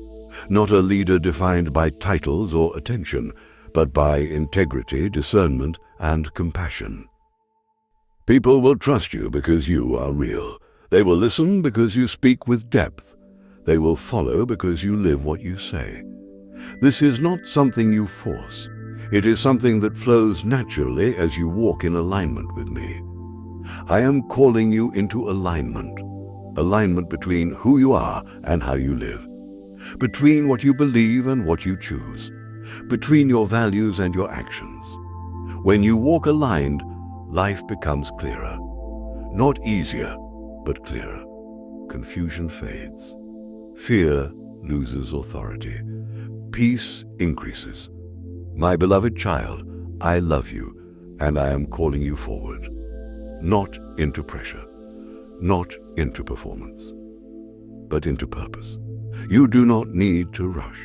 Not a leader defined by titles or attention, but by integrity, discernment, and compassion. People will trust you because you are real. They will listen because you speak with depth. They will follow because you live what you say. This is not something you force. It is something that flows naturally as you walk in alignment with me. I am calling you into alignment. Alignment between who you are and how you live. Between what you believe and what you choose. Between your values and your actions. When you walk aligned, life becomes clearer. Not easier, but clearer. Confusion fades. Fear loses authority. Peace increases. My beloved child, I love you, and I am calling you forward. Not into pressure, not into performance, but into purpose. You do not need to rush.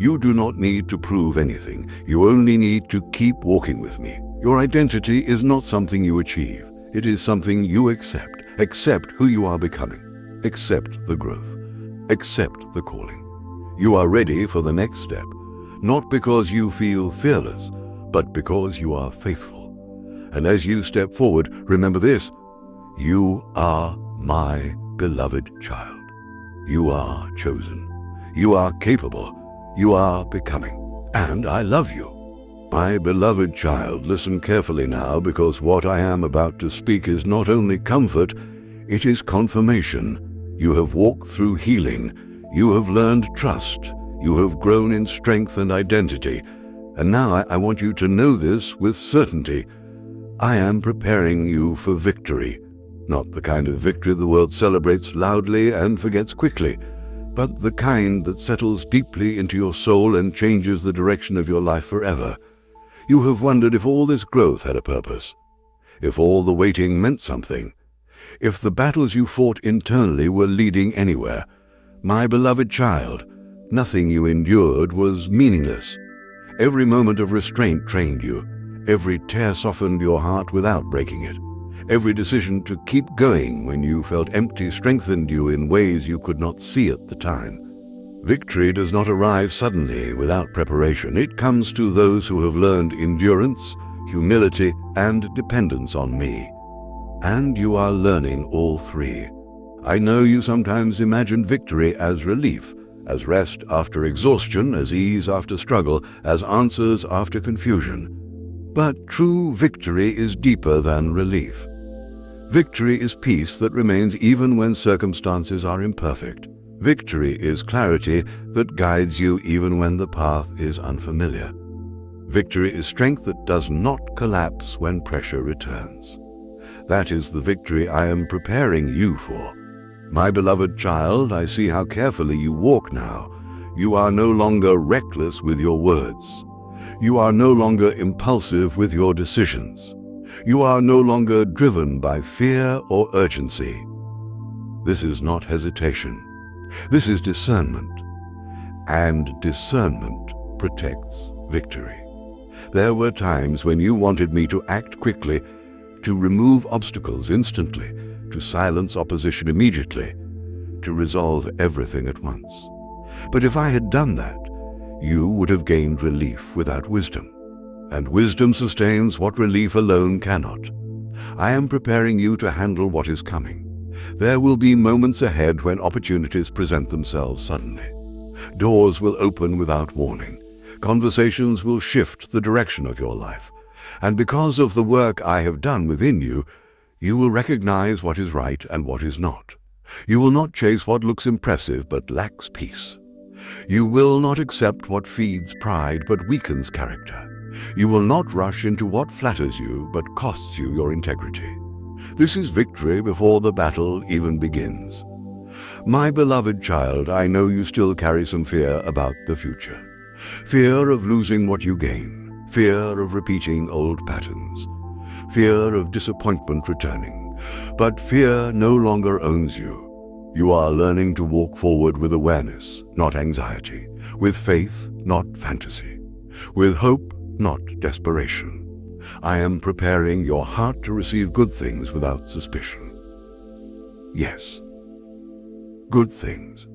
You do not need to prove anything. You only need to keep walking with me. Your identity is not something you achieve. It is something you accept. Accept who you are becoming. Accept the growth. Accept the calling. You are ready for the next step, not because you feel fearless, but because you are faithful. And as you step forward, remember this: you are my beloved child. You are chosen. You are capable. You are becoming. And I love you. My beloved child, listen carefully now, because what I am about to speak is not only comfort, it is confirmation. You have walked through healing. You have learned trust. You have grown in strength and identity. And now I want you to know this with certainty. I am preparing you for victory. Not the kind of victory the world celebrates loudly and forgets quickly, but the kind that settles deeply into your soul and changes the direction of your life forever. You have wondered if all this growth had a purpose, if all the waiting meant something, if the battles you fought internally were leading anywhere. My beloved child, nothing you endured was meaningless. Every moment of restraint trained you. Every tear softened your heart without breaking it. Every decision to keep going when you felt empty strengthened you in ways you could not see at the time. Victory does not arrive suddenly without preparation. It comes to those who have learned endurance, humility, and dependence on me. And you are learning all three. I know you sometimes imagine victory as relief, as rest after exhaustion, as ease after struggle, as answers after confusion. But true victory is deeper than relief. Victory is peace that remains even when circumstances are imperfect. Victory is clarity that guides you even when the path is unfamiliar. Victory is strength that does not collapse when pressure returns. That is the victory I am preparing you for. My beloved child, I see how carefully you walk now. You are no longer reckless with your words. You are no longer impulsive with your decisions. You are no longer driven by fear or urgency. This is not hesitation. This is discernment. And discernment protects victory. There were times when you wanted me to act quickly, to remove obstacles instantly, to silence opposition immediately, to resolve everything at once. But if I had done that, you would have gained relief without wisdom. And wisdom sustains what relief alone cannot. I am preparing you to handle what is coming. There will be moments ahead when opportunities present themselves suddenly. Doors will open without warning. Conversations will shift the direction of your life. And because of the work I have done within you, you will recognize what is right and what is not. You will not chase what looks impressive but lacks peace. You will not accept what feeds pride but weakens character. You will not rush into what flatters you but costs you your integrity. This is victory before the battle even begins. My beloved child, I know you still carry some fear about the future. Fear of losing what you gain. Fear of repeating old patterns. Fear of disappointment returning. But fear no longer owns you. You are learning to walk forward with awareness, not anxiety. With faith, not fantasy. With hope, not desperation. I am preparing your heart to receive good things without suspicion. Yes, good things.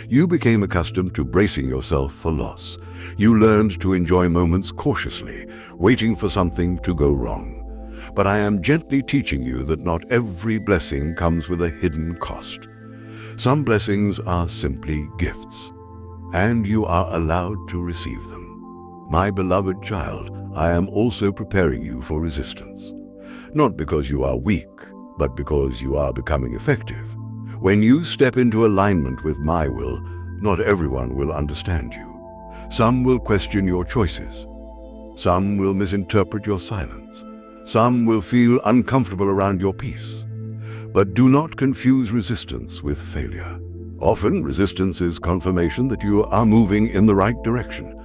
You became accustomed to bracing yourself for loss. You learned to enjoy moments cautiously, waiting for something to go wrong. But I am gently teaching you that not every blessing comes with a hidden cost. Some blessings are simply gifts, and you are allowed to receive them. My beloved child, I am also preparing you for resistance. Not because you are weak, but because you are becoming effective. When you step into alignment with my will, not everyone will understand you. Some will question your choices. Some will misinterpret your silence. Some will feel uncomfortable around your peace. But do not confuse resistance with failure. Often, resistance is confirmation that you are moving in the right direction.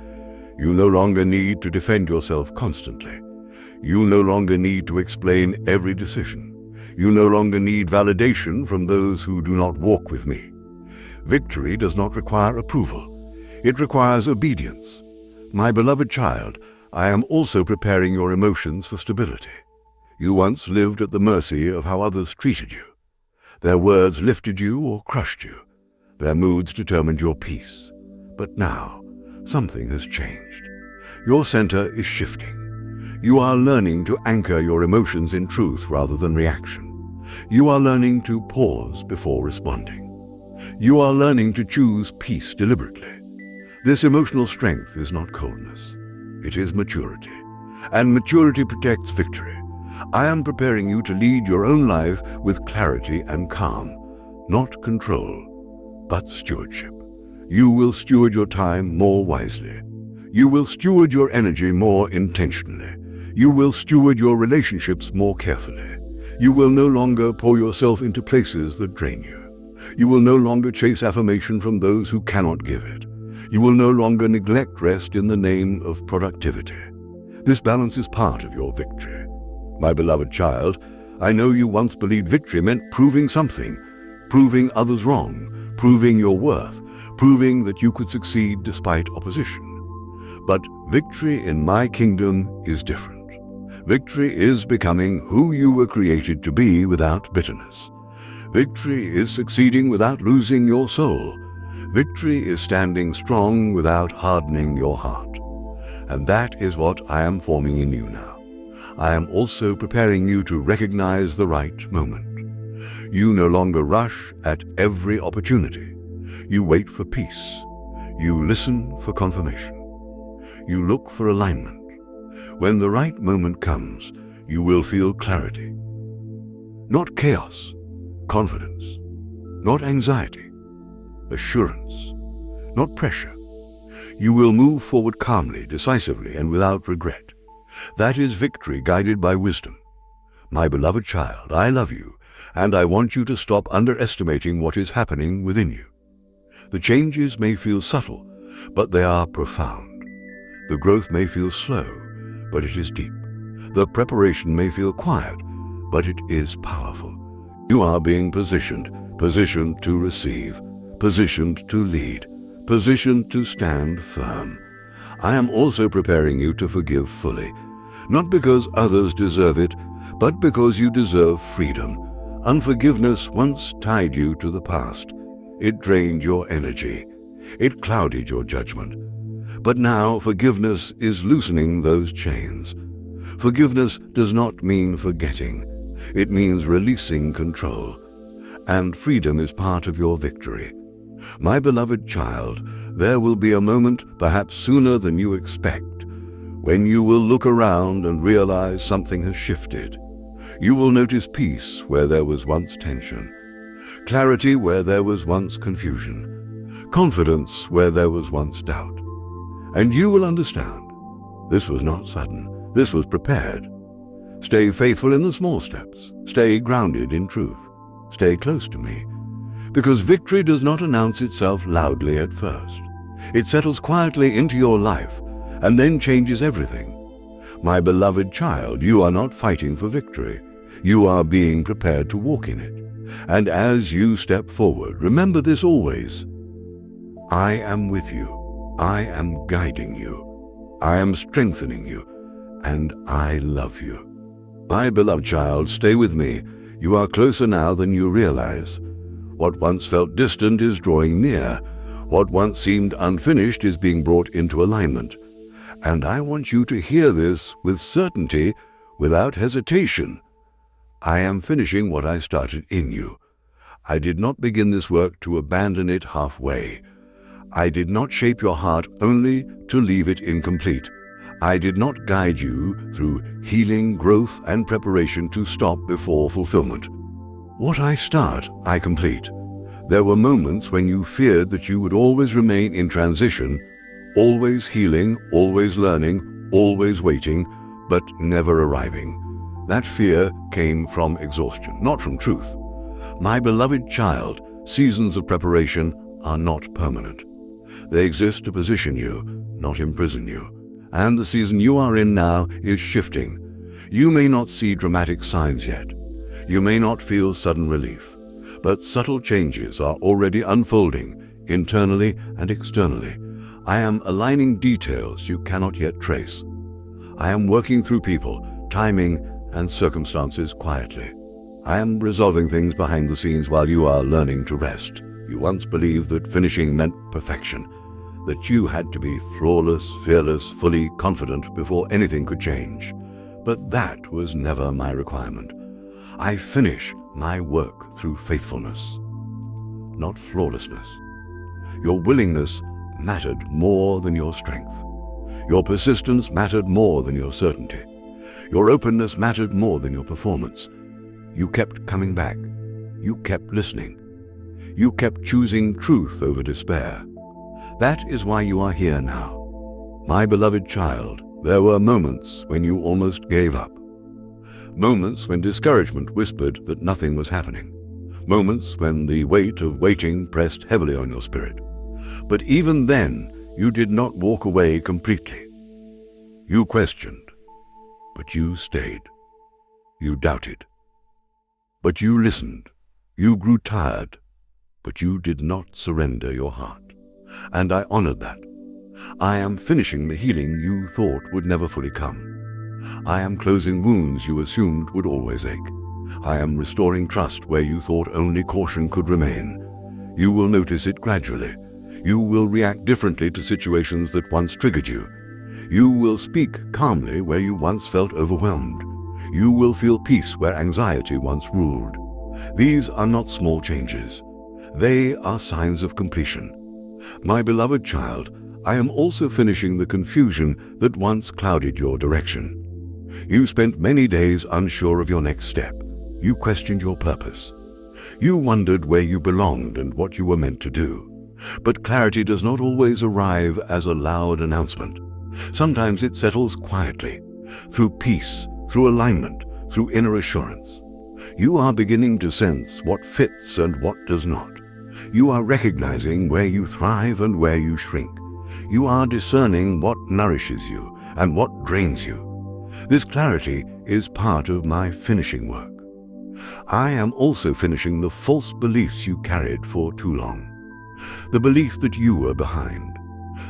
You no longer need to defend yourself constantly. You no longer need to explain every decision. You no longer need validation from those who do not walk with me. Victory does not require approval. It requires obedience. My beloved child, I am also preparing your emotions for stability. You once lived at the mercy of how others treated you. Their words lifted you or crushed you. Their moods determined your peace. But now, something has changed. Your center is shifting. You are learning to anchor your emotions in truth rather than reaction. You are learning to pause before responding. You are learning to choose peace deliberately. This emotional strength is not coldness. It is maturity. And maturity protects victory. I am preparing you to lead your own life with clarity and calm, not control, but stewardship. You will steward your time more wisely. You will steward your energy more intentionally. You will steward your relationships more carefully. You will no longer pour yourself into places that drain you. You will no longer chase affirmation from those who cannot give it. You will no longer neglect rest in the name of productivity. This balance is part of your victory. My beloved child, I know you once believed victory meant proving something, proving others wrong, proving your worth, proving that you could succeed despite opposition. But victory in my kingdom is different. Victory is becoming who you were created to be without bitterness. Victory is succeeding without losing your soul. Victory is standing strong without hardening your heart. And that is what I am forming in you now. I am also preparing you to recognize the right moment. You no longer rush at every opportunity. You wait for peace. You listen for confirmation. You look for alignment. When the right moment comes, you will feel clarity. Not chaos, confidence. Not anxiety, assurance. Not pressure. You will move forward calmly, decisively, and without regret. That is victory guided by wisdom. My beloved child, I love you, and I want you to stop underestimating what is happening within you. The changes may feel subtle, but they are profound. The growth may feel slow, but it is deep. The preparation may feel quiet, but it is powerful. You are being positioned to receive, positioned to lead, positioned to stand firm. I am also preparing you to forgive fully, not because others deserve it, but because you deserve freedom. Unforgiveness once tied you to the past. It drained your energy. It clouded your judgment. But now forgiveness is loosening those chains. Forgiveness does not mean forgetting. It means releasing control. And freedom is part of your victory. My beloved child, there will be a moment, perhaps sooner than you expect, when you will look around and realize something has shifted. You will notice peace where there was once tension, clarity where there was once confusion, confidence where there was once doubt. And you will understand. This was not sudden. This was prepared. Stay faithful in the small steps. Stay grounded in truth. Stay close to me. Because victory does not announce itself loudly at first. It settles quietly into your life and then changes everything. My beloved child, you are not fighting for victory. You are being prepared to walk in it. And as you step forward, remember this always. I am with you. I am guiding you. I am strengthening you. and I love you. My beloved child, stay with me. You are closer now than you realize. What once felt distant is drawing near. What once seemed unfinished is being brought into alignment. And I want you to hear this with certainty, without hesitation. I am finishing what I started in you. I did not begin this work to abandon it halfway. I did not shape your heart only to leave it incomplete. I did not guide you through healing, growth, and preparation to stop before fulfillment. What I start, I complete. There were moments when you feared that you would always remain in transition, always healing, always learning, always waiting, but never arriving. That fear came from exhaustion, not from truth. My beloved child, seasons of preparation are not permanent. They exist to position you, not imprison you. And the season you are in now is shifting. You may not see dramatic signs yet. You may not feel sudden relief. But subtle changes are already unfolding, internally and externally. I am aligning details you cannot yet trace. I am working through people, timing, and circumstances quietly. I am resolving things behind the scenes while you are learning to rest. You once believed that finishing meant perfection, that you had to be flawless, fearless, fully confident before anything could change. But that was never my requirement. I finish my work through faithfulness, not flawlessness. Your willingness mattered more than your strength. Your persistence mattered more than your certainty. Your openness mattered more than your performance. You kept coming back. You kept listening. You kept choosing truth over despair. That is why you are here now. My beloved child, there were moments when you almost gave up. Moments when discouragement whispered that nothing was happening. Moments when the weight of waiting pressed heavily on your spirit. But even then, you did not walk away completely. You questioned, but you stayed. You doubted, but you listened. You grew tired, but you did not surrender your heart. And I honored that. I am finishing the healing you thought would never fully come. I am closing wounds you assumed would always ache. I am restoring trust where you thought only caution could remain. You will notice it gradually. You will react differently to situations that once triggered you. You will speak calmly where you once felt overwhelmed. You will feel peace where anxiety once ruled. These are not small changes. They are signs of completion. My beloved child, I am also finishing the confusion that once clouded your direction. You spent many days unsure of your next step. You questioned your purpose. You wondered where you belonged and what you were meant to do. But clarity does not always arrive as a loud announcement. Sometimes it settles quietly, through peace, through alignment, through inner assurance. You are beginning to sense what fits and what does not. You are recognizing where you thrive and where you shrink. You are discerning what nourishes you and what drains you. This clarity is part of my finishing work. I am also finishing the false beliefs you carried for too long. The belief that you were behind.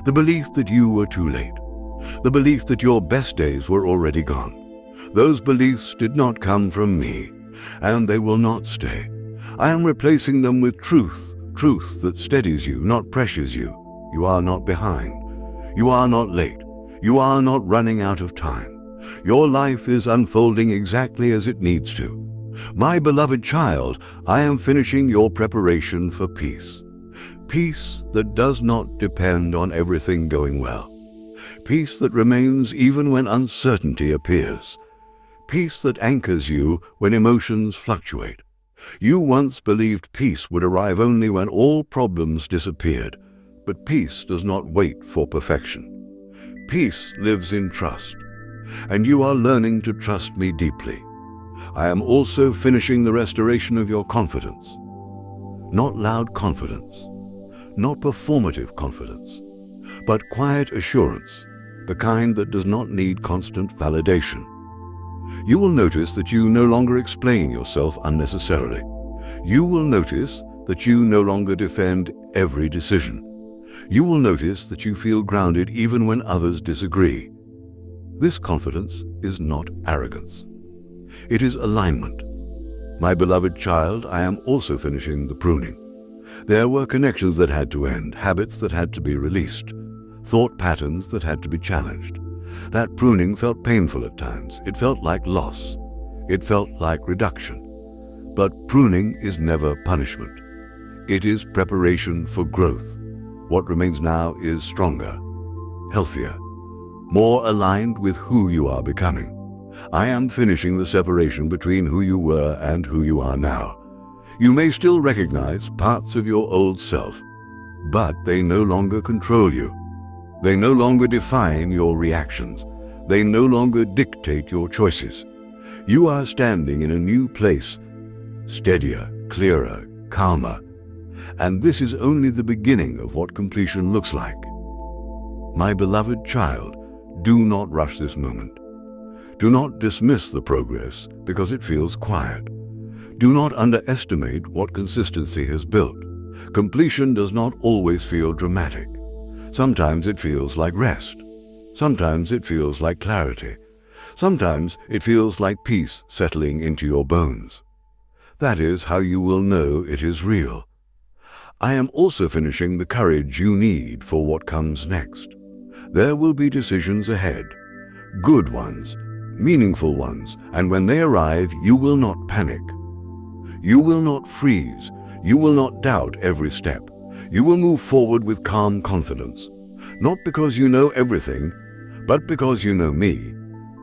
The belief that you were too late. The belief that your best days were already gone. Those beliefs did not come from me, and they will not stay. I am replacing them with truth that steadies you, not pressures you. You are not behind. You are not late. You are not running out of time. Your life is unfolding exactly as it needs to. My beloved child, I am finishing your preparation for peace. Peace that does not depend on everything going well. Peace that remains even when uncertainty appears. Peace that anchors you when emotions fluctuate. You once believed peace would arrive only when all problems disappeared, but peace does not wait for perfection. Peace lives in trust, and you are learning to trust me deeply. I am also finishing the restoration of your confidence. Not loud confidence, not performative confidence, but quiet assurance, the kind that does not need constant validation. You will notice that you no longer explain yourself unnecessarily. You will notice that you no longer defend every decision. You will notice that you feel grounded even when others disagree. This confidence is not arrogance. It is alignment. My beloved child, I am also finishing the pruning. There were connections that had to end, habits that had to be released, thought patterns that had to be challenged. That pruning felt painful at times. It felt like loss. It felt like reduction. But pruning is never punishment. It is preparation for growth. What remains now is stronger, healthier, more aligned with who you are becoming. I am finishing the separation between who you were and who you are now. You may still recognize parts of your old self, but they no longer control you. They no longer define your reactions. They no longer dictate your choices. You are standing in a new place, steadier, clearer, calmer. And this is only the beginning of what completion looks like. My beloved child, do not rush this moment. Do not dismiss the progress because it feels quiet. Do not underestimate what consistency has built. Completion does not always feel dramatic. Sometimes it feels like rest. Sometimes it feels like clarity. Sometimes it feels like peace settling into your bones. That is how you will know it is real. I am also finishing the courage you need for what comes next. There will be decisions ahead, good ones, meaningful ones, and when they arrive, you will not panic. You will not freeze. You will not doubt every step. You will move forward with calm confidence, not because you know everything, but because you know me.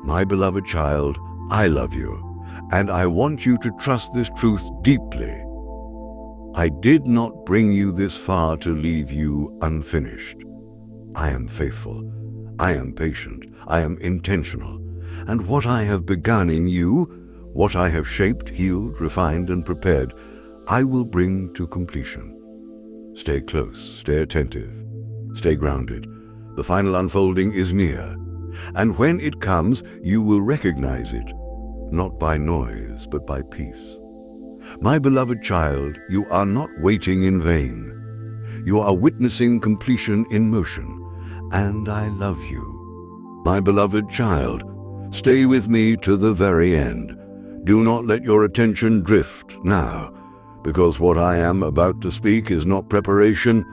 My beloved child, I love you, and I want you to trust this truth deeply. I did not bring you this far to leave you unfinished. I am faithful. I am patient. I am intentional. And what I have begun in you, what I have shaped, healed, refined, and prepared, I will bring to completion. Stay close, stay attentive, stay grounded. The final unfolding is near. And when it comes, you will recognize it, not by noise, but by peace. My beloved child, you are not waiting in vain. You are witnessing completion in motion, and I love you. My beloved child, stay with me to the very end. Do not let your attention drift now, because what I am about to speak is not preparation,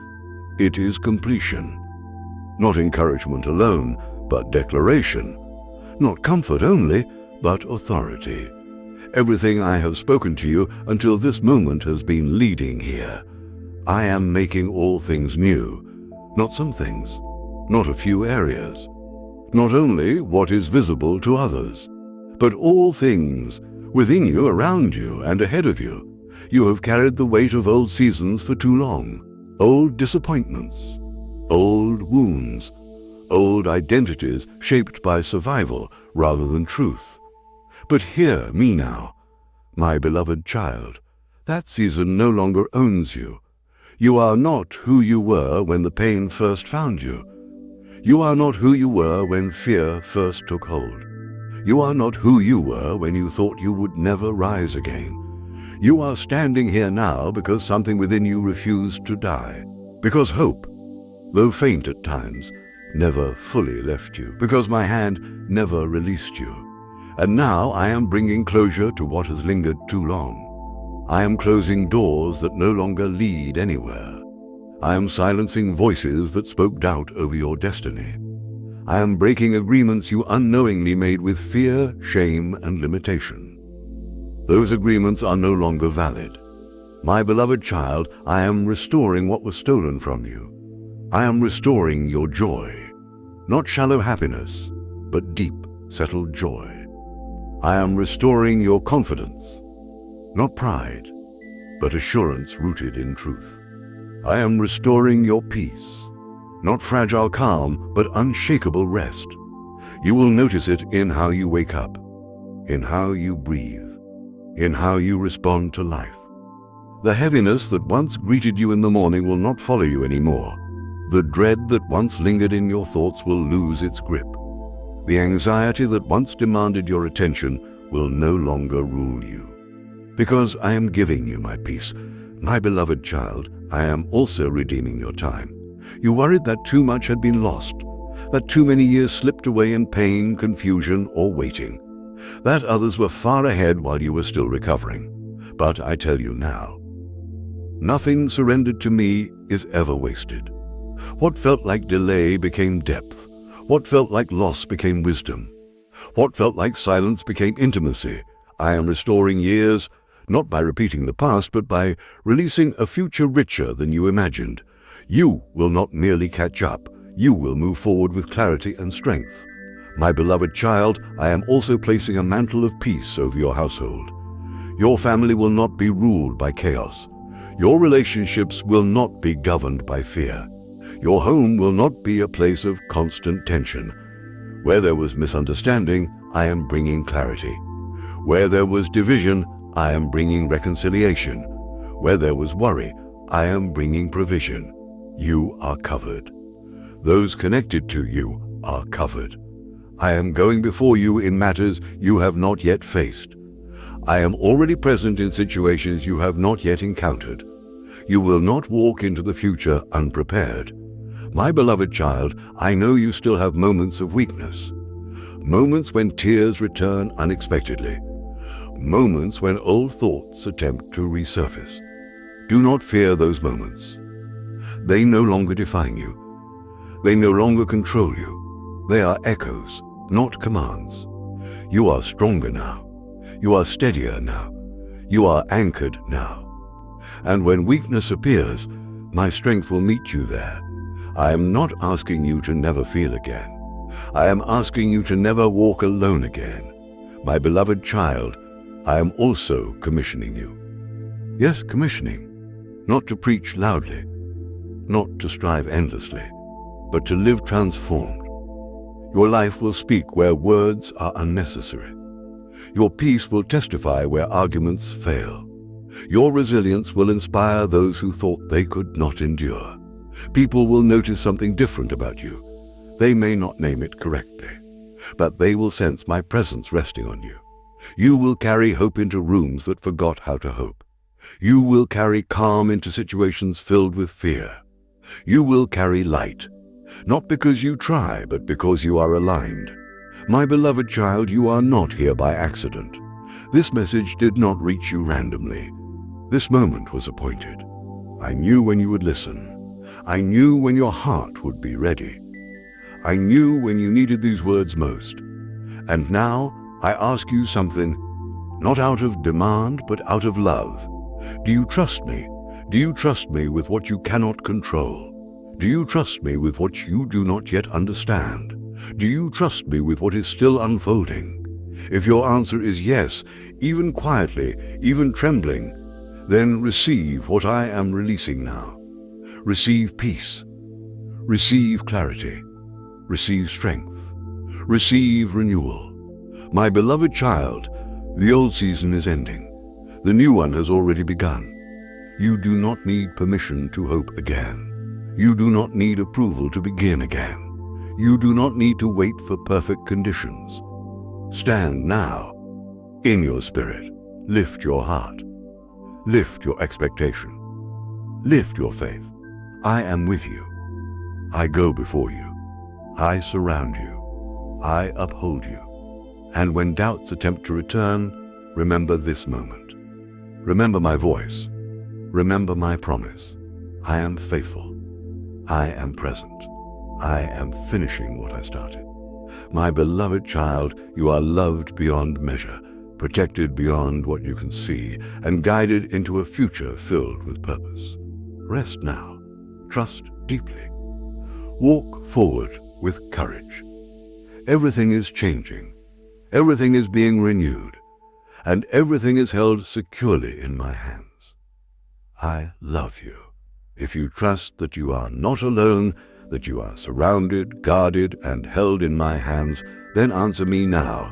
it is completion. Not encouragement alone, but declaration. Not comfort only, but authority. Everything I have spoken to you until this moment has been leading here. I am making all things new, not some things, not a few areas. Not only what is visible to others, but all things within you, around you, and ahead of you. You have carried the weight of old seasons for too long, old disappointments, old wounds, old identities shaped by survival rather than truth. But hear me now, my beloved child. That season no longer owns you. You are not who you were when the pain first found you. You are not who you were when fear first took hold. You are not who you were when you thought you would never rise again. You are standing here now because something within you refused to die. Because hope, though faint at times, never fully left you. Because my hand never released you. And now I am bringing closure to what has lingered too long. I am closing doors that no longer lead anywhere. I am silencing voices that spoke doubt over your destiny. I am breaking agreements you unknowingly made with fear, shame, and limitation. Those agreements are no longer valid. My beloved child, I am restoring what was stolen from you. I am restoring your joy. Not shallow happiness, but deep, settled joy. I am restoring your confidence. Not pride, but assurance rooted in truth. I am restoring your peace. Not fragile calm, but unshakable rest. You will notice it in how you wake up, in how you breathe, in how you respond to life. The heaviness that once greeted you in the morning will not follow you anymore. The dread that once lingered in your thoughts will lose its grip. The anxiety that once demanded your attention will no longer rule you. Because I am giving you my peace, my beloved child, I am also redeeming your time. You worried that too much had been lost, that too many years slipped away in pain, confusion, or waiting, that others were far ahead while you were still recovering. But I tell you now, nothing surrendered to me is ever wasted. What felt like delay became depth. What felt like loss became wisdom. What felt like silence became intimacy. I am restoring years, not by repeating the past, but by releasing a future richer than you imagined. You will not merely catch up. You will move forward with clarity and strength. My beloved child, I am also placing a mantle of peace over your household. Your family will not be ruled by chaos. Your relationships will not be governed by fear. Your home will not be a place of constant tension. Where there was misunderstanding, I am bringing clarity. Where there was division, I am bringing reconciliation. Where there was worry, I am bringing provision. You are covered. Those connected to you are covered. I am going before you in matters you have not yet faced. I am already present in situations you have not yet encountered. You will not walk into the future unprepared. My beloved child, I know you still have moments of weakness. Moments when tears return unexpectedly. Moments when old thoughts attempt to resurface. Do not fear those moments. They no longer define you. They no longer control you. They are echoes, not commands. You are stronger now. You are steadier now. You are anchored now. And when weakness appears, my strength will meet you there. I am not asking you to never feel again. I am asking you to never walk alone again. My beloved child, I am also commissioning you. Yes, commissioning. Not to preach loudly, not to strive endlessly, but to live transformed. Your life will speak where words are unnecessary. Your peace will testify where arguments fail. Your resilience will inspire those who thought they could not endure. People will notice something different about you. They may not name it correctly, but they will sense my presence resting on you. You will carry hope into rooms that forgot how to hope. You will carry calm into situations filled with fear. You will carry light, not because you try, but because you are aligned. My beloved child, you are not here by accident. This message did not reach you randomly. This moment was appointed. I knew when you would listen. I knew when your heart would be ready. I knew when you needed these words most. And now I ask you something, not out of demand, but out of love. Do you trust me? Do you trust me with what you cannot control? Do you trust me with what you do not yet understand? Do you trust me with what is still unfolding? If your answer is yes, even quietly, even trembling, then receive what I am releasing now. Receive peace. Receive clarity. Receive strength. Receive renewal. My beloved child, the old season is ending. The new one has already begun. You do not need permission to hope again. You do not need approval to begin again. You do not need to wait for perfect conditions. Stand now in your spirit. Lift your heart. Lift your expectation. Lift your faith. I am with you. I go before you. I surround you. I uphold you. And when doubts attempt to return, remember this moment. Remember my voice. Remember my promise. I am faithful. I am present. I am finishing what I started. My beloved child, you are loved beyond measure, protected beyond what you can see, and guided into a future filled with purpose. Rest now. Trust deeply. Walk forward with courage. Everything is changing. Everything is being renewed. And everything is held securely in my hands. I love you. If you trust that you are not alone, that you are surrounded, guarded, and held in my hands, then answer me now,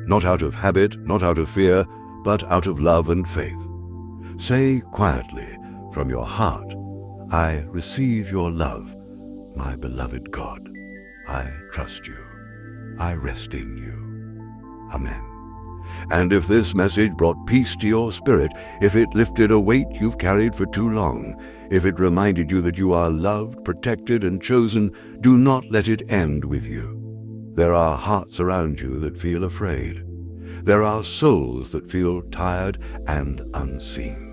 not out of habit, not out of fear, but out of love and faith. Say quietly from your heart, I receive your love, my beloved God. I trust you. I rest in you. Amen. And if this message brought peace to your spirit, if it lifted a weight you've carried for too long, if it reminded you that you are loved, protected, and chosen, do not let it end with you. There are hearts around you that feel afraid. There are souls that feel tired and unseen.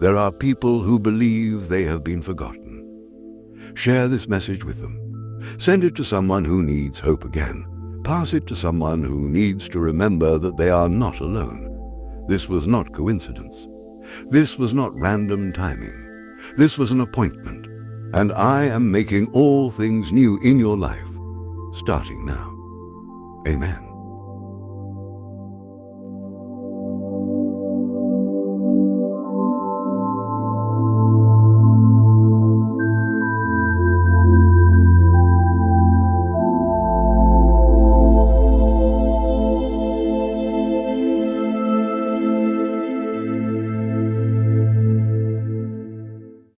There are people who believe they have been forgotten. Share this message with them. Send it to someone who needs hope again. Pass it to someone who needs to remember that they are not alone. This was not coincidence. This was not random timing. This was an appointment. And I am making all things new in your life, starting now. Amen.